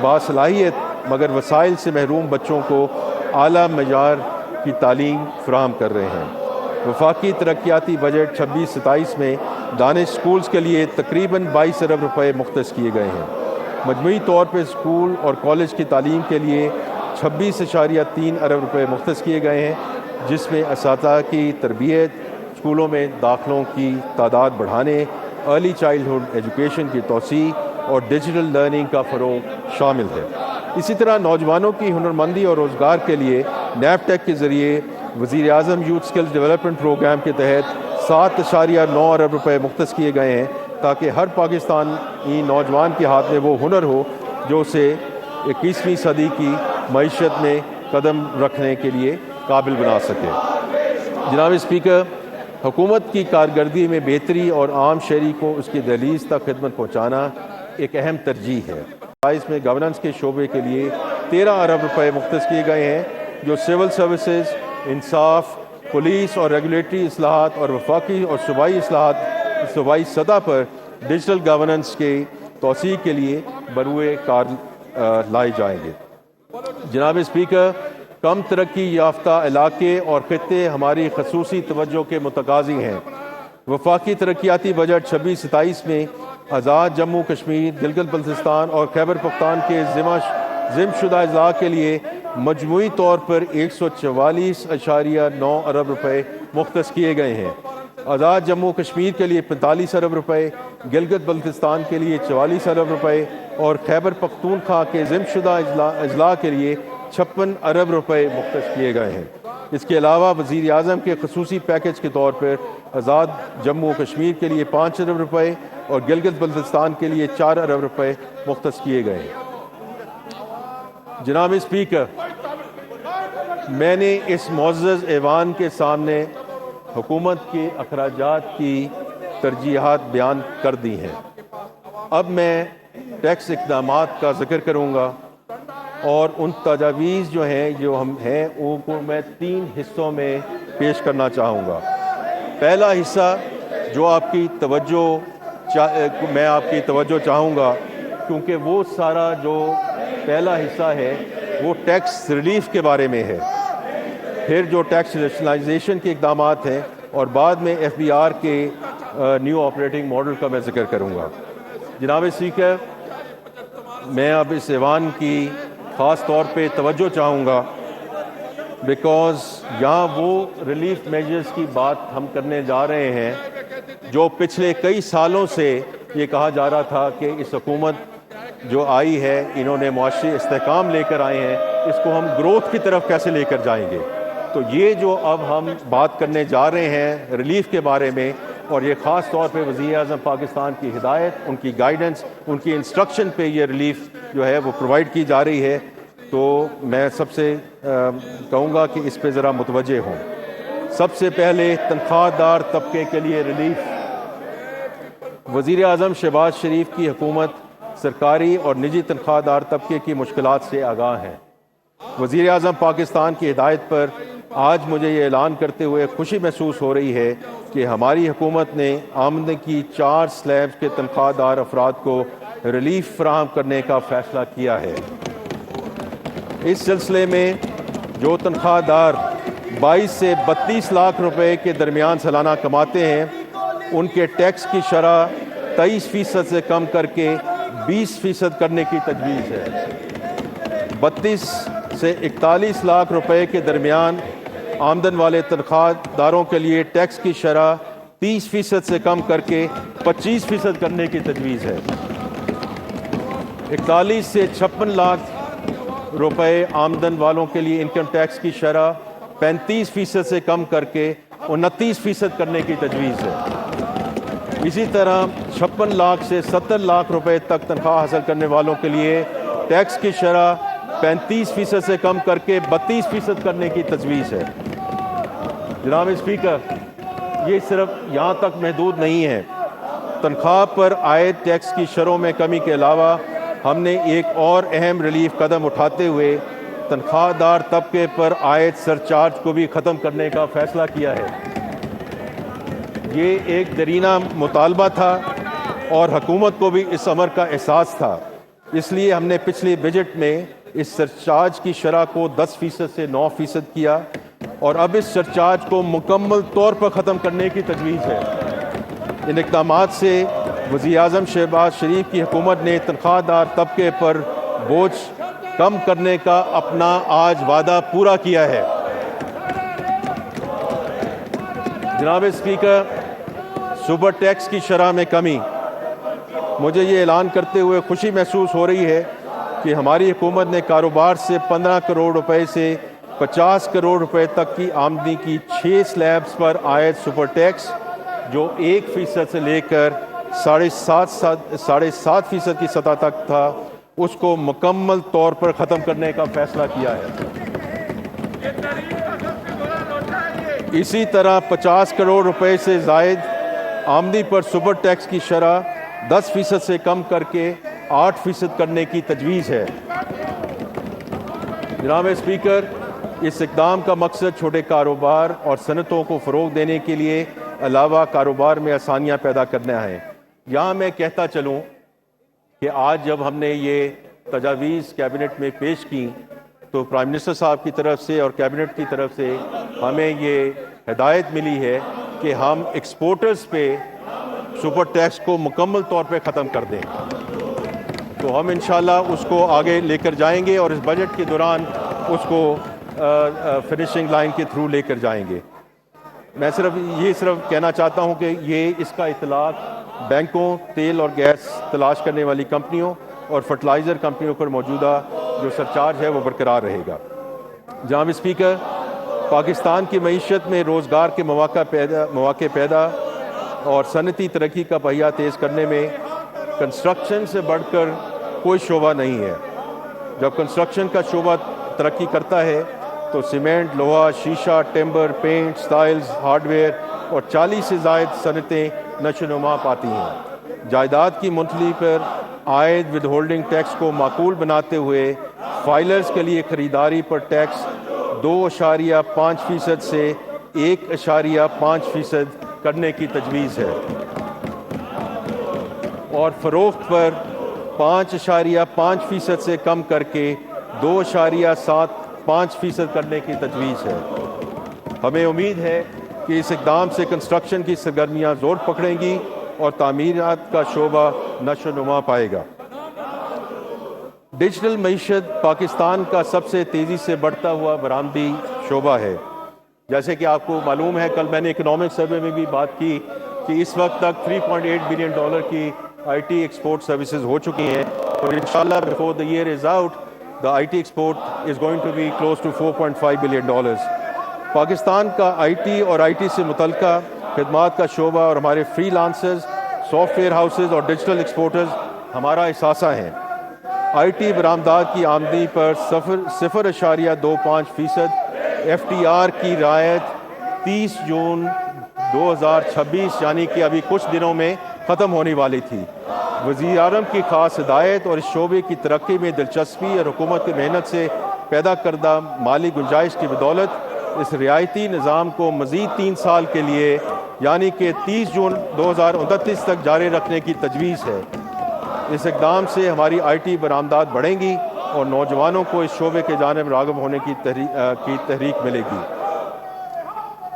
باصلاحیت مگر وسائل سے محروم بچوں کو اعلیٰ معیار کی تعلیم فراہم کر رہے ہیں۔ وفاقی ترقیاتی بجٹ 26-27 میں دانش اسکولز کے لیے تقریباً 22 ارب روپے مختص کیے گئے ہیں۔ مجموعی طور پر اسکول اور کالج کی تعلیم کے لیے 26.3 ارب روپے مختص کیے گئے ہیں، جس میں اساتذہ کی تربیت، اسکولوں میں داخلوں کی تعداد بڑھانے، ارلی چائلڈہڈ ایجوکیشن کی توسیع اور ڈیجیٹل لرننگ کا فروغ شامل ہے۔ اسی طرح نوجوانوں کی ہنرمندی اور روزگار کے لیے نیفٹیک کے ذریعے وزیر اعظم یوتھ اسکلز ڈیولپمنٹ پروگرام کے تحت 7.9 ارب روپے مختص کیے گئے ہیں، تاکہ ہر پاکستانی نوجوان کے ہاتھ میں وہ ہنر ہو جو اسے 21ویں صدی کی معیشت میں قدم رکھنے کے لیے قابل بنا سکے۔ جناب اسپیکر، حکومت کی کارکردگی میں بہتری اور عام شہری کو اس کی دہلیز تک خدمت پہنچانا ایک اہم ترجیح ہے۔ اس میں گورننس کے شعبے کے لیے 13 ارب روپے مختص کیے گئے ہیں، جو سول سروسز، انصاف، پولیس اور ریگولیٹری اصلاحات اور وفاقی اور صوبائی سطح پر ڈیجیٹل گورننس کے توسیع کے لیے بروئے کار لائے جائیں گے۔ جناب اسپیکر، کم ترقی یافتہ علاقے اور خطے ہماری خصوصی توجہ کے متقاضی ہیں۔ وفاقی ترقیاتی بجٹ 26-27 میں آزاد جموں کشمیر، گلگت بلتستان اور خیبر پختون کے ضم شدہ اضلاع کے لیے مجموعی طور پر 144.9 ارب روپے مختص کیے گئے ہیں۔ آزاد جموں کشمیر کے لیے 45 ارب روپے، گلگت بلتستان کے لیے 44 ارب روپے اور خیبر پختونخوا کے ضم شدہ اضلاع کے لیے 56 ارب روپے مختص کیے گئے ہیں۔ اس کے علاوہ وزیر اعظم کے خصوصی پیکج کے طور پر آزاد جموں کشمیر کے لیے 5 ارب روپے اور گلگت بلتستان کے لیے 4 ارب روپے مختص کیے گئے ہیں۔ جناب اسپیکر، میں نے اس معزز ایوان کے سامنے حکومت کے اخراجات کی ترجیحات بیان کر دی ہیں۔ اب میں ٹیکس اقدامات کا ذکر کروں گا اور ان تجاویز جو ہم ہیں ان کو میں 3 حصوں میں پیش کرنا چاہوں گا۔ پہلا حصہ جو میں آپ کی توجہ چاہوں گا، کیونکہ وہ سارا جو پہلا حصہ ہے وہ ٹیکس ریلیف کے بارے میں ہے، پھر جو ٹیکس ریشنلائزیشن کے اقدامات ہیں اور بعد میں FBR کے نیو آپریٹنگ ماڈل کا میں ذکر کروں گا۔ جناب اسپیکر، میں اب اس ایوان کی خاص طور پہ توجہ چاہوں گا بیکاز یہاں وہ ریلیف میجرز کی بات ہم کرنے جا رہے ہیں جو پچھلے کئی سالوں سے یہ کہا جا رہا تھا کہ اس حکومت جو آئی ہے انہوں نے معاشی استحکام لے کر آئے ہیں، اس کو ہم گروتھ کی طرف کیسے لے کر جائیں گے۔ تو یہ جو اب ہم بات کرنے جا رہے ہیں ریلیف کے بارے میں، اور یہ خاص طور پہ وزیر اعظم پاکستان کی ہدایت، ان کی گائیڈنس، ان کی انسٹرکشن پہ یہ ریلیف جو ہے وہ پرووائڈ کی جا رہی ہے، تو میں سب سے کہوں گا کہ اس پہ ذرا متوجہ ہوں۔ سب سے پہلے تنخواہ دار طبقے کے لیے ریلیف۔ وزیر اعظم شہباز شریف کی حکومت سرکاری اور نجی تنخواہ دار طبقے کی مشکلات سے آگاہ ہیں۔ وزیر اعظم پاکستان کی ہدایت پر آج مجھے یہ اعلان کرتے ہوئے خوشی محسوس ہو رہی ہے کہ ہماری حکومت نے آمدنی کی 4 سلیبز کے تنخواہ دار افراد کو ریلیف فراہم کرنے کا فیصلہ کیا ہے۔ اس سلسلے میں جو تنخواہ دار 22 سے 32 لاکھ روپے کے درمیان سالانہ کماتے ہیں ان کے ٹیکس کی شرح 23% سے کم کر کے 20% کرنے کی تجویز ہے۔ 32 سے 41 لاکھ روپے کے درمیان آمدن والے تنخواہ داروں کے لیے ٹیکس کی شرح 30% سے کم کر کے 25% کرنے کی تجویز ہے۔ 41 سے 56 لاکھ روپے آمدن والوں کے لیے انکم ٹیکس کی شرح 35% سے کم کر کے 29% کرنے کی تجویز ہے۔ اسی طرح 56 لاکھ سے 70 لاکھ روپے تک تنخواہ حاصل کرنے والوں کے لیے ٹیکس کی شرح 35% سے کم کر کے 32% کرنے کی تجویز ہے۔ جناب اسپیکر، یہ صرف یہاں تک محدود نہیں ہے۔ تنخواہ پر عائد ٹیکس کی شرحوں میں کمی کے علاوہ ہم نے ایک اور اہم ریلیف قدم اٹھاتے ہوئے تنخواہ دار طبقے پر عائد سرچارج کو بھی ختم کرنے کا فیصلہ کیا ہے۔ یہ ایک درینہ مطالبہ تھا اور حکومت کو بھی اس امر کا احساس تھا، اس لیے ہم نے پچھلے بجٹ میں اس سرچارج کی شرح کو 10% سے 9% کیا اور اب اس سرچارج کو مکمل طور پر ختم کرنے کی تجویز ہے۔ ان اقدامات سے وزیر اعظم شہباز شریف کی حکومت نے تنخواہ دار طبقے پر بوجھ کم کرنے کا اپنا آج وعدہ پورا کیا ہے۔ جناب اسپیکر، سپر ٹیکس کی شرح میں کمی۔ مجھے یہ اعلان کرتے ہوئے خوشی محسوس ہو رہی ہے کہ ہماری حکومت نے کاروبار سے 15 کروڑ روپے سے 50 کروڑ روپے تک کی آمدنی کی 6 سلیبز پر عائد سپر ٹیکس جو 1% سے لے کر 7.5% کی سطح تک تھا اس کو مکمل طور پر ختم کرنے کا فیصلہ کیا ہے۔ اسی طرح 50 کروڑ روپے سے زائد آمدنی پر سپر ٹیکس کی شرح 10% سے کم کر کے 8% کرنے کی تجویز ہے۔ جناب اسپیکر، اس اقدام کا مقصد چھوٹے کاروبار اور صنعتوں کو فروغ دینے کے لیے علاوہ کاروبار میں آسانیاں پیدا کرنا ہے۔ یہاں میں کہتا چلوں کہ آج جب ہم نے یہ تجاویز کیبنٹ میں پیش کی تو پرائم منسٹر صاحب کی طرف سے اور کیبنٹ کی طرف سے ہمیں یہ ہدایت ملی ہے کہ ہم ایکسپورٹرز پہ سپر ٹیکس کو مکمل طور پہ ختم کر دیں۔ تو ہم انشاءاللہ اس کو آگے لے کر جائیں گے اور اس بجٹ کے دوران اس کو فنشنگ لائن کے تھرو لے کر جائیں گے۔ میں صرف کہنا چاہتا ہوں کہ یہ اس کا اطلاق بینکوں، تیل اور گیس تلاش کرنے والی کمپنیوں اور فرٹیلائزر کمپنیوں پر موجودہ جو سرچارج ہے وہ برقرار رہے گا۔ جناب اسپیکر، پاکستان کی معیشت میں روزگار کے مواقع پیدا اور صنعتی ترقی کا پہیہ تیز کرنے میں کنسٹرکشن سے بڑھ کر کوئی شعبہ نہیں ہے۔ جب کنسٹرکشن کا شعبہ ترقی کرتا ہے تو سیمنٹ، لوہا، شیشہ، timber, paint, tiles, hardware اور 40 سے زائد صنعتیں نشو و نما پاتی ہیں۔ جائیداد کی منتقلی پر عائد ود ہولڈنگ ٹیکس کو معقول بناتے ہوئے فائلرز کے لیے خریداری پر ٹیکس 2.5% سے 1.5% کرنے کی تجویز ہے اور فروخت پر 5.5% سے کم کر کے 2.75% کرنے کی تجویز ہے۔ ہمیں امید ہے کہ اس اقدام سے کنسٹرکشن کی سرگرمیاں زور پکڑیں گی اور تعمیرات کا شعبہ نشو و نما پائے گا۔ ڈیجیٹل معیشت پاکستان کا سب سے تیزی سے بڑھتا ہوا برآمدی شعبہ ہے۔ جیسے کہ آپ کو معلوم ہے، کل میں نے اکنامک سروے میں بھی بات کی کہ اس وقت تک $3.8 بلین کی آئی ٹی ایکسپورٹ سروسز ہو چکی ہیں اور انشاءاللہ before the year is out the IT export is going to be close to $4.5 billion. Pakistan کا آئی ٹی اور آئی ٹی سے متعلقہ خدمات کا شعبہ اور ہمارے free lancers, soft where houses اور ڈیجیٹل ایکسپورٹرز ہمارا اثاثہ ہیں۔ آئی ٹی برآمدات کی آمدنی پر 0.25% FTR کی رعایت 30 جون 2026 یعنی کہ ابھی کچھ دنوں میں ختم ہونے والی تھی۔ وزیر اعظم کی خاص ہدایت اور اس شعبے کی ترقی میں دلچسپی اور حکومت کی محنت سے پیدا کردہ مالی گنجائش کی بدولت اس رعایتی نظام کو مزید 3 سال کے لیے یعنی کہ 30 جون 2029 تک جاری رکھنے کی تجویز ہے۔ اس اقدام سے ہماری آئی ٹی برآمدات بڑھیں گی اور نوجوانوں کو اس شعبے کے جانب راغب ہونے کی تحریک ملے گی۔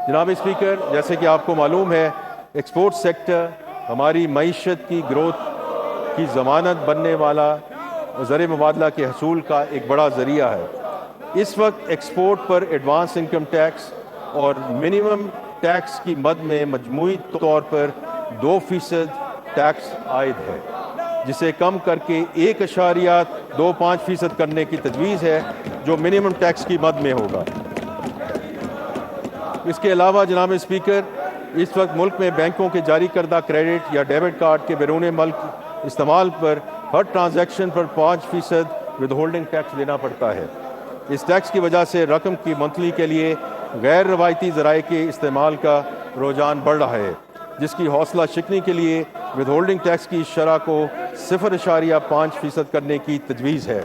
جناب اسپیکر، جیسے کہ آپ کو معلوم ہے، ایکسپورٹ سیکٹر ہماری معیشت کی گروتھ کی ضمانت بننے والا زر مبادلہ کے حصول کا ایک بڑا ذریعہ ہے۔ اس وقت ایکسپورٹ پر ایڈوانس انکم ٹیکس اور منیمم ٹیکس کی مد میں مجموعی طور پر 2% ٹیکس عائد ہے، جسے کم کر کے 1.25% کرنے کی تجویز ہے جو منیمم ٹیکس کی مد میں ہوگا۔ اس کے علاوہ جناب اسپیکر، اس وقت ملک میں بینکوں کے جاری کردہ کریڈٹ یا ڈیبٹ کارڈ کے بیرون ملک استعمال پر ہر ٹرانزیکشن پر 5% ود ہولڈنگ ٹیکس دینا پڑتا ہے۔ اس ٹیکس کی وجہ سے رقم کی منتقلی کے لیے غیر روایتی ذرائع کے استعمال کا رجحان بڑھ رہا ہے، جس کی حوصلہ شکنی کے لیے ود ہولڈنگ ٹیکس کی شرح کو 0.5% کرنے کی تجویز ہے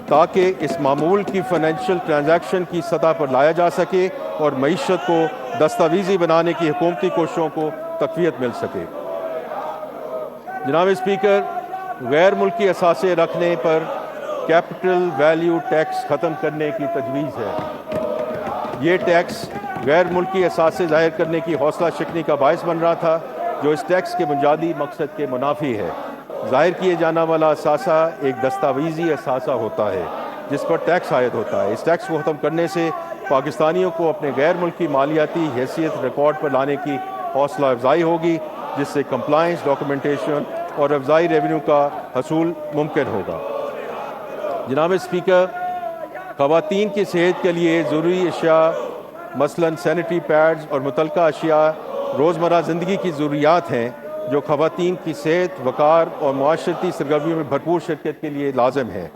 تاکہ اس معمول کی فائنینشیل ٹرانزیکشن کی سطح پر لایا جا سکے اور معیشت کو دستاویزی بنانے کی حکومتی کوششوں کو تقویت مل سکے۔ جناب اسپیکر، غیر ملکی اثاثے رکھنے پر کیپٹل ویلیو ٹیکس ختم کرنے کی تجویز ہے۔ یہ ٹیکس غیر ملکی اثاثے ظاہر کرنے کی حوصلہ شکنی کا باعث بن رہا تھا، جو اس ٹیکس کے بنیادی مقصد کے منافی ہے۔ ظاہر کیے جانا والا اثاثہ ایک دستاویزی اثاثہ ہوتا ہے جس پر ٹیکس عائد ہوتا ہے۔ اس ٹیکس کو ختم کرنے سے پاکستانیوں کو اپنے غیر ملکی مالیاتی حیثیت ریکارڈ پر لانے کی حوصلہ افزائی ہوگی، جس سے کمپلائنس، ڈاکومنٹیشن اور افزائی ریونیو کا حصول ممکن ہوگا۔ جناب اسپیکر، خواتین کی صحت کے لیے ضروری اشیاء مثلاً سینیٹری پیڈز اور متعلقہ اشیاء روزمرہ زندگی کی ضروریات ہیں جو خواتین کی صحت، وقار اور معاشرتی سرگرمیوں میں بھرپور شرکت کے لیے لازم ہیں۔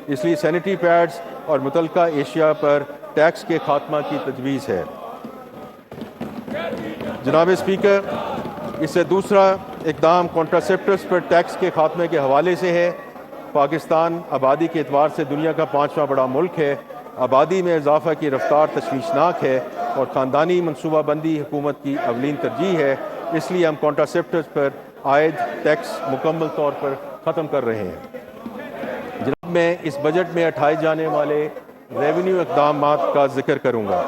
اس لیے سینیٹری پیڈز اور متعلقہ اشیاء پر ٹیکس کے خاتمہ کی تجویز ہے۔ جناب اسپیکر، اس سے دوسرا اقدام کنٹراسیپٹیوز پر ٹیکس کے خاتمے کے حوالے سے ہے۔ پاکستان آبادی کے اعتبار سے دنیا کا 5واں بڑا ملک ہے۔ آبادی میں اضافہ کی رفتار تشویشناک ہے اور خاندانی منصوبہ بندی حکومت کی اولین ترجیح ہے، اس لیے ہم کنٹراسیپٹیوز پر عائد ٹیکس مکمل طور پر ختم کر رہے ہیں۔ جناب، میں اس بجٹ میں اٹھائے جانے والے ریونیو اقدامات کا ذکر کروں گا۔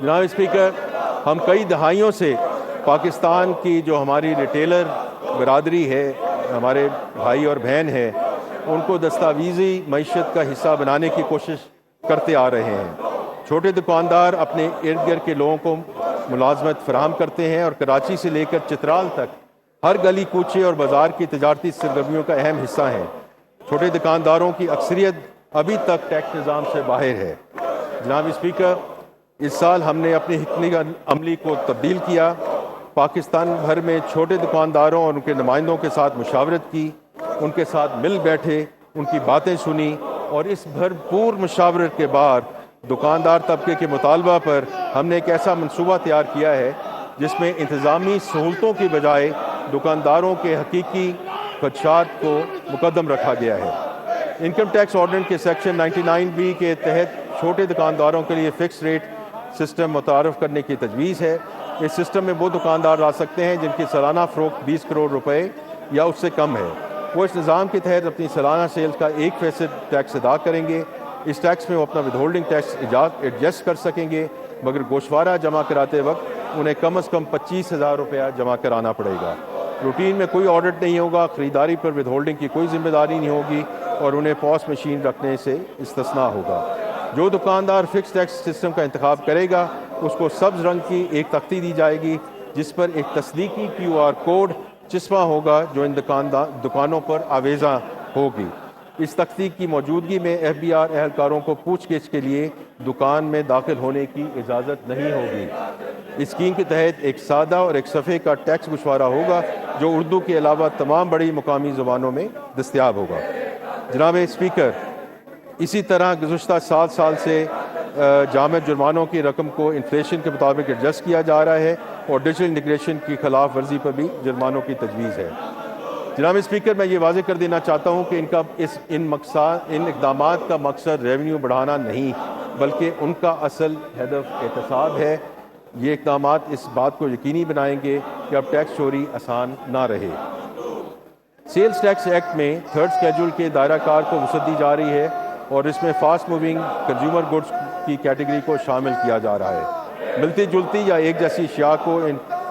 جناب اسپیکر، ہم کئی دہائیوں سے پاکستان کی جو ہماری ریٹیلر برادری ہے، ہمارے بھائی اور بہن ہیں، ان کو دستاویزی معیشت کا حصہ بنانے کی کوشش کرتے آ رہے ہیں۔ چھوٹے دکاندار اپنے ارد گرد کے لوگوں کو ملازمت فراہم کرتے ہیں اور کراچی سے لے کر چترال تک ہر گلی کوچے اور بازار کی تجارتی سرگرمیوں کا اہم حصہ ہیں۔ چھوٹے دکانداروں کی اکثریت ابھی تک ٹیکس نظام سے باہر ہے۔ جناب اسپیکر، اس سال ہم نے اپنی حکمت عملی کو تبدیل کیا، پاکستان بھر میں چھوٹے دکانداروں اور ان کے نمائندوں کے ساتھ مشاورت کی، ان کے ساتھ مل بیٹھے، ان کی باتیں سنی اور اس بھرپور مشاورت کے بعد دکاندار طبقے کے مطالبہ پر ہم نے ایک ایسا منصوبہ تیار کیا ہے جس میں انتظامی سہولتوں کی بجائے دکانداروں کے حقیقی خدشات کو مقدم رکھا گیا ہے۔ انکم ٹیکس آرڈیننس کے سیکشن 99B کے تحت چھوٹے دکانداروں کے لیے فکس ریٹ سسٹم متعارف کرنے کی تجویز ہے۔ اس سسٹم میں وہ دکاندار آ سکتے ہیں جن کی سالانہ فروخت 20 کروڑ روپے یا اس سے کم ہے۔ وہ اس نظام کے تحت اپنی سالانہ سیلز کا 1% ٹیکس ادا کریں گے۔ اس ٹیکس میں وہ اپنا ود ہولڈنگ ٹیکس ایڈجسٹ کر سکیں گے، مگر گوشوارہ جمع کراتے وقت انہیں کم از کم 25,000 روپیہ جمع کرانا پڑے گا۔ روٹین میں کوئی آڈٹ نہیں ہوگا، خریداری پر ود ہولڈنگ کی کوئی ذمہ داری نہیں ہوگی اور انہیں پوس مشین رکھنے سے استثناء ہوگا۔ جو دکاندار فکس ٹیکس سسٹم کا انتخاب کرے گا اس کو سبز رنگ کی ایک تختی دی جائے گی جس پر ایک تصدیقی QR کوڈ چسپاں ہوگا جو ان دکانوں پر آویزاں ہوگی۔ اس تختی کی موجودگی میں FBR اہلکاروں کو پوچھ گچھ کے لیے دکان میں داخل ہونے کی اجازت نہیں ہوگی۔ اس اسکیم کے تحت ایک سادہ اور ایک صفحے کا ٹیکس گوشوارہ ہوگا جو اردو کے علاوہ تمام بڑی مقامی زبانوں میں دستیاب ہوگا۔ جناب اسپیکر، اسی طرح گزشتہ 7 سال سے جامع جرمانوں کی رقم کو انفلیشن کے مطابق ایڈجسٹ کیا جا رہا ہے اور ڈیجیٹل انٹیگریشن کی خلاف ورزی پر بھی جرمانوں کی تجویز ہے۔ جناب اسپیکر، میں یہ واضح کر دینا چاہتا ہوں کہ ان اقدامات کا مقصد ریونیو بڑھانا نہیں بلکہ ان کا اصل ہدف احتساب ہے۔ یہ اقدامات اس بات کو یقینی بنائیں گے کہ اب ٹیکس چوری آسان نہ رہے۔ سیلز ٹیکس ایکٹ میں 3rd شیڈول کے دائرہ کار کو وسعت دی جا رہی ہے اور اس میں فاسٹ موونگ کنزیومر گڈز کی کیٹیگری کو شامل کیا جا رہا ہے۔ ملتی جلتی یا ایک جیسی اشیاء کو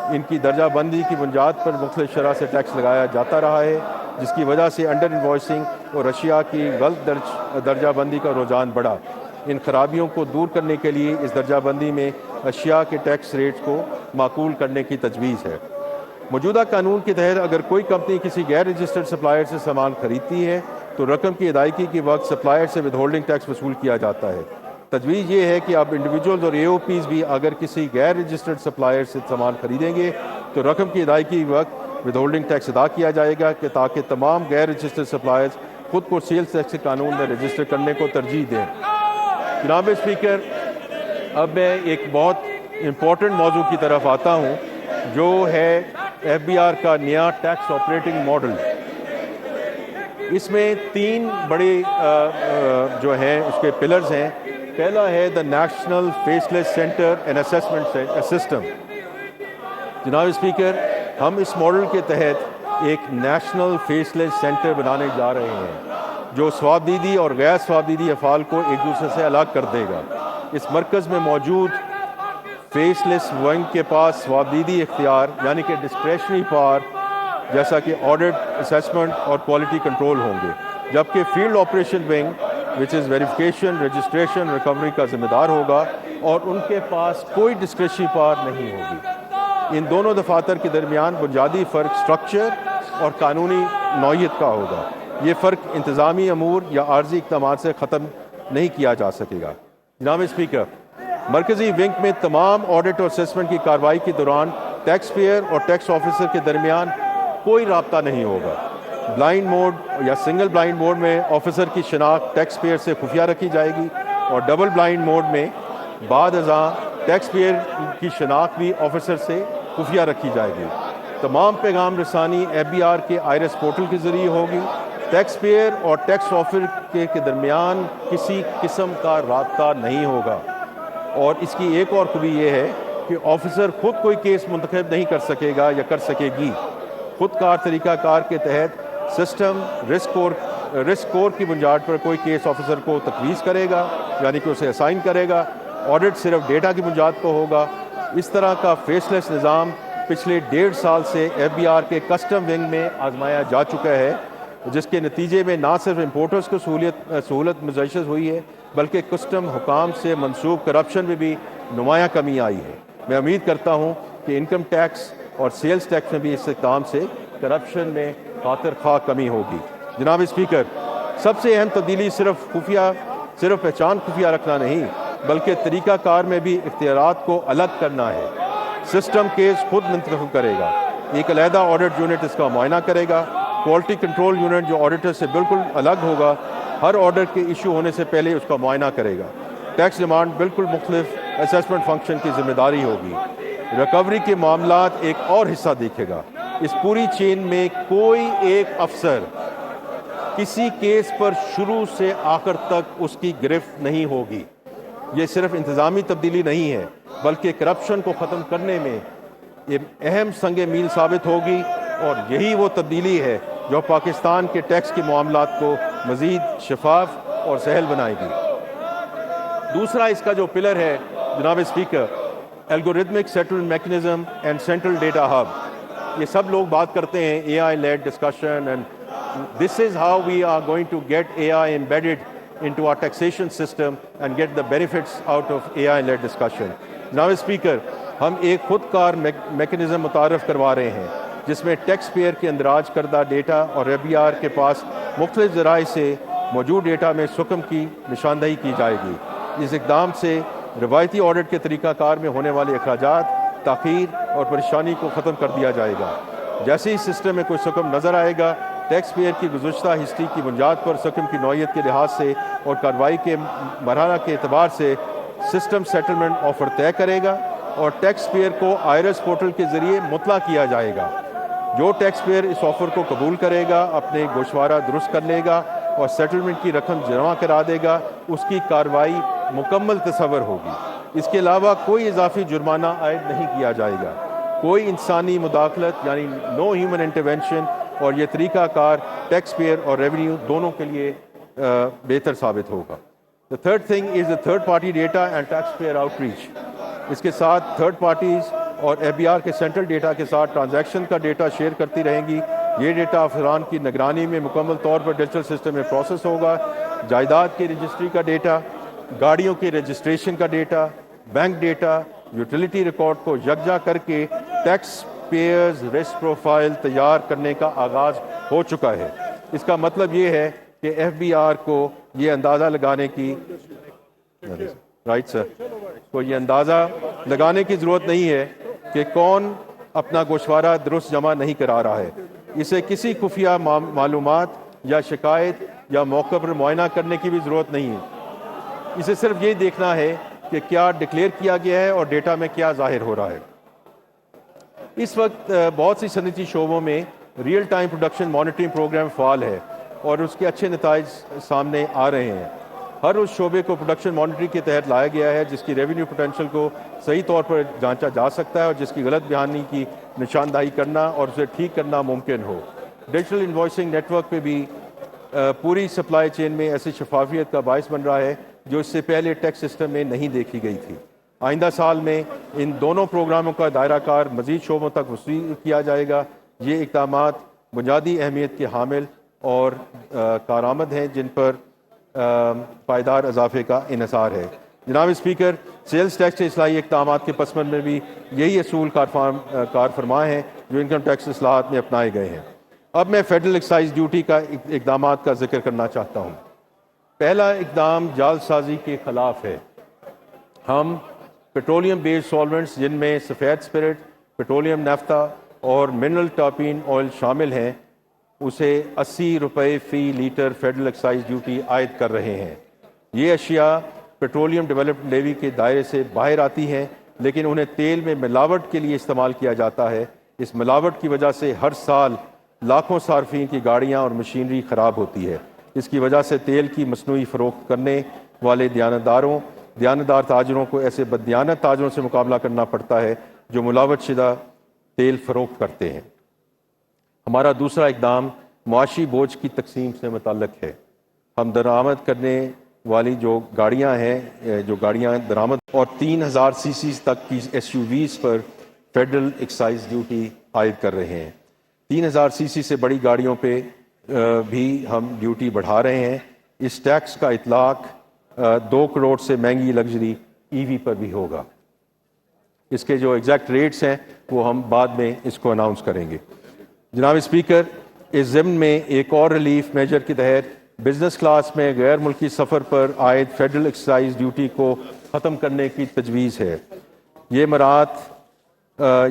ان کی درجہ بندی کی بنیاد پر مختلف شرح سے ٹیکس لگایا جاتا رہا ہے جس کی وجہ سے انڈر انوائسنگ اور اشیاء کی غلط درجہ بندی کا رجحان بڑھا۔ ان خرابیوں کو دور کرنے کے لیے اس درجہ بندی میں اشیاء کے ٹیکس ریٹ کو معقول کرنے کی تجویز ہے۔ موجودہ قانون کے تحت اگر کوئی کمپنی کسی غیر رجسٹرڈ سپلائر سے سامان خریدتی ہے تو رقم کی ادائیگی کے وقت سپلائر سے ود ہولڈنگ ٹیکس وصول کیا جاتا ہے۔ تجویز یہ ہے کہ اب انڈیویجولز اور AOPs بھی اگر کسی غیر رجسٹرڈ سپلائر سے سامان خریدیں گے تو رقم کی ادائیگی کے وقت ود ہولڈنگ ٹیکس ادا کیا جائے گا کہ تاکہ تمام غیر رجسٹرڈ سپلائرز خود کو سیلز ٹیکس کے قانون میں رجسٹر کرنے کو ترجیح دیں۔ جناب اسپیکر، اب میں ایک بہت امپورٹنٹ موضوع کی طرف آتا ہوں جو ہے FBR کا نیا ٹیکس آپریٹنگ ماڈل۔ اس میں 3 بڑے جو ہیں اس کے پلرز ہیں۔ پہلا ہے the national faceless centre and assessment system. جناب اسپیکر، ہم اس ماڈل کے تحت ایک نیشنل فیس لیس سینٹر بنانے جا رہے ہیں جو صوابدیدی اور غیر صوابدیدی افعال کو ایک دوسرے سے الگ کر دے گا۔ اس مرکز میں موجود فیس لیس ونگ کے پاس صوابدیدی اختیار یعنی کہ ڈسکریشنری پاور جیسا کہ آڈٹ، اسیسمنٹ اور کوالٹی کنٹرول ہوں گے، جبکہ فیلڈ آپریشن ونگ وچ از ویریفیکیشن، رجسٹریشن، ریکوری کا ذمہ دار ہوگا اور ان کے پاس کوئی ڈسکریشنری پاور نہیں ہوگی۔ ان دونوں دفاتر کے درمیان بنیادی فرق سٹرکچر اور قانونی نوعیت کا ہوگا۔ یہ فرق انتظامی امور یا عارضی اقدامات سے ختم نہیں کیا جا سکے گا۔ جناب اسپیکر، مرکزی ونگ میں تمام آڈٹ اور اسسمنٹ کی کارروائی کے دوران ٹیکس پیئر اور ٹیکس آفیسر کے درمیان کوئی رابطہ نہیں ہوگا۔ بلائنڈ موڈ یا سنگل بلائنڈ موڈ میں آفیسر کی شناخت ٹیکس پیئر سے خفیہ رکھی جائے گی اور ڈبل بلائنڈ موڈ میں بعد ازاں ٹیکس پیئر کی شناخت بھی آفیسر سے خفیہ رکھی جائے گی۔ تمام پیغام رسانی FBR کے آئرس پورٹل کے ذریعے ہوگی۔ ٹیکس پیئر اور ٹیکس آفیسر کے درمیان کسی قسم کا رابطہ نہیں ہوگا اور اس کی ایک اور خوبی یہ ہے کہ آفیسر خود کوئی کیس منتخب نہیں کر سکے گا یا کر سکے گی۔ خود کار طریقہ کار کے تحت سسٹم رسک اسکور کی بنیاد پر کوئی کیس آفیسر کو تجویز کرے گا یعنی کہ اسے اسائن کرے گا۔ آڈٹ صرف ڈیٹا کی بنیاد پر ہوگا۔ اس طرح کا فیس لیس نظام پچھلے 1.5 سال سے FBR کے کسٹم ونگ میں آزمایا جا چکا ہے جس کے نتیجے میں نہ صرف امپورٹرز کو سہولت مزید ہوئی ہے بلکہ کسٹم حکام سے منسوب کرپشن میں بھی نمایاں کمی آئی ہے۔ میں امید کرتا ہوں کہ انکم ٹیکس اور سیلز ٹیکس میں بھی اس اقدام سے کرپشن میں خاطر خواہ کمی ہوگی۔ جناب اسپیکر، سب سے اہم تبدیلی صرف پہچان خفیہ رکھنا نہیں بلکہ طریقہ کار میں بھی اختیارات کو الگ کرنا ہے۔ سسٹم کیس خود منتخب کرے گا، ایک علیحدہ آڈٹ یونٹ اس کا معائنہ کرے گا، کوالٹی کنٹرول یونٹ جو آڈیٹر سے بالکل الگ ہوگا ہر آرڈر کے ایشو ہونے سے پہلے اس کا معائنہ کرے گا۔ ٹیکس ڈیمانڈ بالکل مختلف اسیسمنٹ فنکشن کی ذمہ داری ہوگی۔ ریکوری کے معاملات ایک اور حصہ دیکھے گا۔ اس پوری چین میں کوئی ایک افسر کسی کیس پر شروع سے آخر تک اس کی گرفت نہیں ہوگی۔ یہ صرف انتظامی تبدیلی نہیں ہے بلکہ کرپشن کو ختم کرنے میں یہ اہم سنگ میل ثابت ہوگی، اور یہی وہ تبدیلی ہے جو پاکستان کے ٹیکس کے معاملات کو مزید شفاف اور سہل بنائے گی۔ دوسرا اس کا جو پلر ہے جناب speaker, algorithmic settlement mechanism and central data hub. یہ سب لوگ بات کرتے ہیں A I led discussion, and this is how we are going to get A I embedded into our taxation system and get the benefits out of AI led discussion۔ جناب speaker, ہم ایک خود کار میکنزم متعارف کروا رہے ہیں جس میں ٹیکس پیئر کے اندراج کردہ ڈیٹا اور FBR کے پاس مختلف ذرائع سے موجود ڈیٹا میں سکم کی نشاندہی کی جائے گی۔ اس اقدام سے روایتی آڈٹ کے طریقہ کار میں ہونے والے اخراجات، تاخیر اور پریشانی کو ختم کر دیا جائے گا۔ جیسے ہی سسٹم میں کوئی سکم نظر آئے گا، ٹیکس پیئر کی گزشتہ ہسٹری کی بنیاد پر سکم کی نوعیت کے لحاظ سے اور کارروائی کے مرحلہ کے اعتبار سے سسٹم سیٹلمنٹ آفر طے کرے گا اور ٹیکس پیئر کو آئرس پورٹل کے ذریعے مطلع کیا جائے گا۔ جو ٹیکس پیئر اس آفر کو قبول کرے گا، اپنے گوشوارہ درست کر لے گا اور سیٹلمنٹ کی رقم جمع کرا دے گا، اس کی کارروائی مکمل تصور ہوگی۔ اس کے علاوہ کوئی اضافی جرمانہ عائد نہیں کیا جائے گا، کوئی انسانی مداخلت یعنی نو ہیومن انٹرونشن، اور یہ طریقہ کار ٹیکس پیئر اور ریونیو دونوں کے لیے بہتر ثابت ہوگا۔ The third thing is the third party data and taxpayer outreach۔ اس کے ساتھ تھرڈ پارٹیز اور FBR کے سینٹرل ڈیٹا کے ساتھ ٹرانزیکشن کا ڈیٹا شیئر کرتی رہیں گی۔ یہ ڈیٹا افسران کی نگرانی میں مکمل طور پر ڈیجیٹل سسٹم میں پروسیس ہوگا۔ جائیداد کی رجسٹری کا ڈیٹا، گاڑیوں کے رجسٹریشن کا data, bank data, utility record کو یکجا کر کے ٹیکس پیئرز رسک پروفائل تیار کرنے کا آغاز ہو چکا ہے۔ اس کا مطلب یہ ہے کہ FBR کو یہ اندازہ لگانے کی یہ اندازہ لگانے کی ضرورت نہیں ہے کہ کون اپنا گوشوارہ درست جمع نہیں کرا رہا ہے۔ اسے کسی خفیہ معلومات یا شکایت یا موقع پر معائنہ کرنے کی بھی ضرورت نہیں ہے۔ اسے صرف یہ دیکھنا ہے کہ کیا ڈکلیئر کیا گیا ہے اور ڈیٹا میں کیا ظاہر ہو رہا ہے۔ اس وقت بہت سی صنعتی شعبوں میں real time production monitoring programme فعال ہے اور اس کے اچھے نتائج سامنے آ رہے ہیں۔ ہر اس شعبے کو پروڈکشن مانیٹرنگ کے تحت لایا گیا ہے جس کی ریونیو پوٹینشیل کو صحیح طور پر جانچا جا سکتا ہے اور جس کی غلط بیانی کی نشاندہی کرنا اور اسے ٹھیک کرنا ممکن ہو۔ ڈیجیٹل انوائسنگ نیٹ ورک پہ بھی پوری سپلائی چین میں ایسی شفافیت کا باعث بن رہا ہے جو اس سے پہلے ٹیکس سسٹم میں نہیں دیکھی گئی تھی۔ آئندہ سال میں ان دونوں پروگراموں کا دائرہ کار مزید شعبوں تک وسیع کیا جائے گا۔ یہ اقدامات بنیادی اہمیت کے حامل اور کارآمد ہیں جن پر پائیدار اضافے کا انحصار ہے۔ جناب اسپیکر، سیلز ٹیکس کے اصلاحی اقدامات کے پس منظر میں بھی یہی اصول کار فرما ہیں جو انکم ٹیکس اصلاحات میں اپنائے گئے ہیں۔ اب میں فیڈرل ایکسائز ڈیوٹی کا اقدامات کا ذکر کرنا چاہتا ہوں۔ پہلا اقدام جعل سازی کے خلاف ہے۔ ہم پیٹرولیم بیسڈ سالونٹس جن میں سفید اسپرٹ، پیٹرولیم نیفتا اور منرل ٹاپین آئل شامل ہیں اسے 80 روپے فی لیٹر فیڈرل ایکسائز ڈیوٹی عائد کر رہے ہیں۔ یہ اشیاء پیٹرولیم ڈیولپمنٹ لیوی کے دائرے سے باہر آتی ہیں لیکن انہیں تیل میں ملاوٹ کے لیے استعمال کیا جاتا ہے۔ اس ملاوٹ کی وجہ سے ہر سال لاکھوں صارفین کی گاڑیاں اور مشینری خراب ہوتی ہے۔ اس کی وجہ سے تیل کی مصنوعی فروخت کرنے والے دیانتدار تاجروں کو ایسے بددیانت تاجروں سے مقابلہ کرنا پڑتا ہے جو ملاوٹ شدہ تیل فروخت کرتے ہیں۔ ہمارا دوسرا اقدام معاشی بوجھ کی تقسیم سے متعلق ہے۔ ہم درآمد کرنے والی جو گاڑیاں ہیں، جو گاڑیاں درآمد اور 3000 سی سی تک کی SUVs پر فیڈرل ایکسائز ڈیوٹی عائد کر رہے ہیں۔ 3000 سی سی سے بڑی گاڑیوں پہ بھی ہم ڈیوٹی بڑھا رہے ہیں۔ اس ٹیکس کا اطلاق 2 کروڑ سے مہنگی لگژری EV پر بھی ہوگا۔ اس کے جو ایگزیکٹ ریٹس ہیں وہ ہم بعد میں اس کو اناؤنس کریں گے۔ جناب اسپیکر، اس ضمن میں ایک اور ریلیف میجر کے تحت بزنس کلاس میں غیر ملکی سفر پر عائد فیڈرل ایکسائز ڈیوٹی کو ختم کرنے کی تجویز ہے۔ یہ مراعات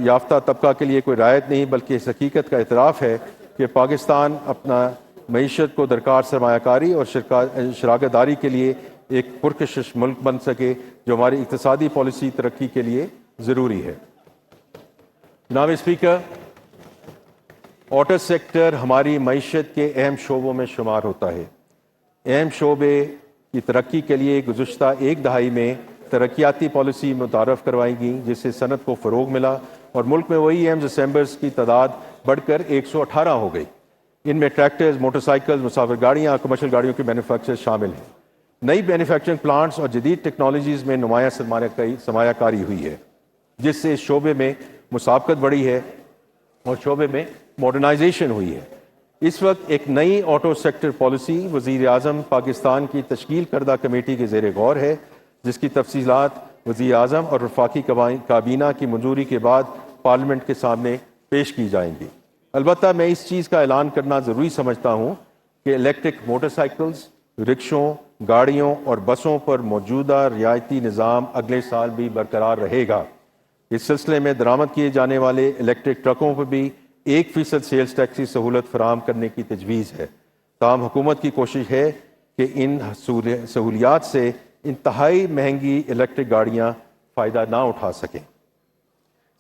یافتہ طبقہ کے لیے کوئی رعایت نہیں بلکہ اس حقیقت کا اعتراف ہے کہ پاکستان اپنا معیشت کو درکار سرمایہ کاری اور شراکت داری کے لیے ایک پرکشش ملک بن سکے، جو ہماری اقتصادی پالیسی ترقی کے لیے ضروری ہے۔ جناب اسپیکر، آٹو سیکٹر ہماری معیشت کے اہم شعبوں میں شمار ہوتا ہے۔ اہم شعبے کی ترقی کے لیے گزشتہ 1 دہائی میں ترقیاتی پالیسی متعارف کروائی گئیں، جس سے صنعت کو فروغ ملا اور ملک میں وہی اہم اسمبلرز کی تعداد بڑھ کر 118 ہو گئی۔ ان میں ٹریکٹرز، موٹر سائیکل، مسافر گاڑیاں اور کمرشل گاڑیوں کے مینوفیکچر شامل ہیں۔ نئی مینوفیکچرنگ پلانٹس اور جدید ٹیکنالوجیز میں نمایاں سرمایہ کاری ہوئی ہے، جس سے اس شعبے میں مسابقت بڑھی ہے اور شعبے میں ماڈرنائزیشن ہوئی ہے۔ اس وقت ایک نئی آٹو سیکٹر پالیسی وزیر اعظم پاکستان کی تشکیل کردہ کمیٹی کے زیر غور ہے، جس کی تفصیلات وزیر اعظم اور وفاقی کابینہ کی منظوری کے بعد پارلیمنٹ کے سامنے پیش کی جائیں گی۔ البتہ میں اس چیز کا اعلان کرنا ضروری سمجھتا ہوں کہ الیکٹرک موٹر سائیکلز، رکشوں، گاڑیوں اور بسوں پر موجودہ رعایتی نظام اگلے سال بھی برقرار رہے گا۔ اس سلسلے میں درآمد کیے جانے والے الیکٹرک ٹرکوں پر بھی 1% سیلز ٹیکس کی سہولت فراہم کرنے کی تجویز ہے۔ تاہم حکومت کی کوشش ہے کہ ان سہولیات سے انتہائی مہنگی الیکٹرک گاڑیاں فائدہ نہ اٹھا سکیں۔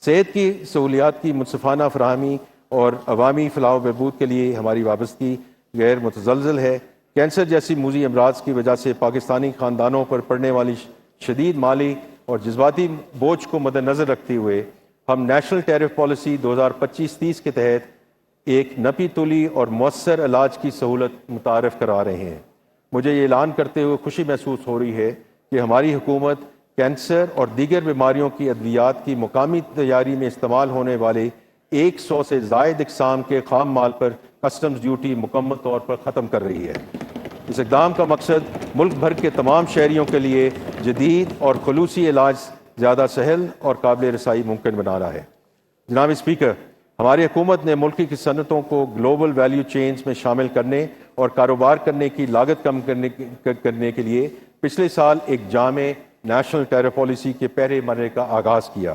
صحت کی سہولیات کی منصفانہ فراہمی اور عوامی فلاح و بہبود کے لیے ہماری وابستگی غیر متزلزل ہے۔ کینسر جیسی موذی امراض کی وجہ سے پاکستانی خاندانوں پر پڑنے والی شدید مالی اور جذباتی بوجھ کو مد نظر رکھتے ہوئے ہم نیشنل ٹیرف پالیسی 2025-30 کے تحت ایک نپی تلی اور مؤثر علاج کی سہولت متعارف کرا رہے ہیں۔ مجھے یہ اعلان کرتے ہوئے خوشی محسوس ہو رہی ہے کہ ہماری حکومت کینسر اور دیگر بیماریوں کی ادویات کی مقامی تیاری میں استعمال ہونے والے 100 سے زائد اقسام کے خام مال پر کسٹمز ڈیوٹی مکمل طور پر ختم کر رہی ہے۔ اس اقدام کا مقصد ملک بھر کے تمام شہریوں کے لیے جدید اور خلوصی علاج زیادہ سہل اور قابل رسائی ممکن بنانا ہے۔ جناب اسپیکر، ہماری حکومت نے ملکی کی صنعتوں کو گلوبل ویلیو چینز میں شامل کرنے اور کاروبار کرنے کی لاگت کم کرنے کے لیے پچھلے سال ایک جامع نیشنل ٹیرف پالیسی کے پہلے مرحلے کا آغاز کیا۔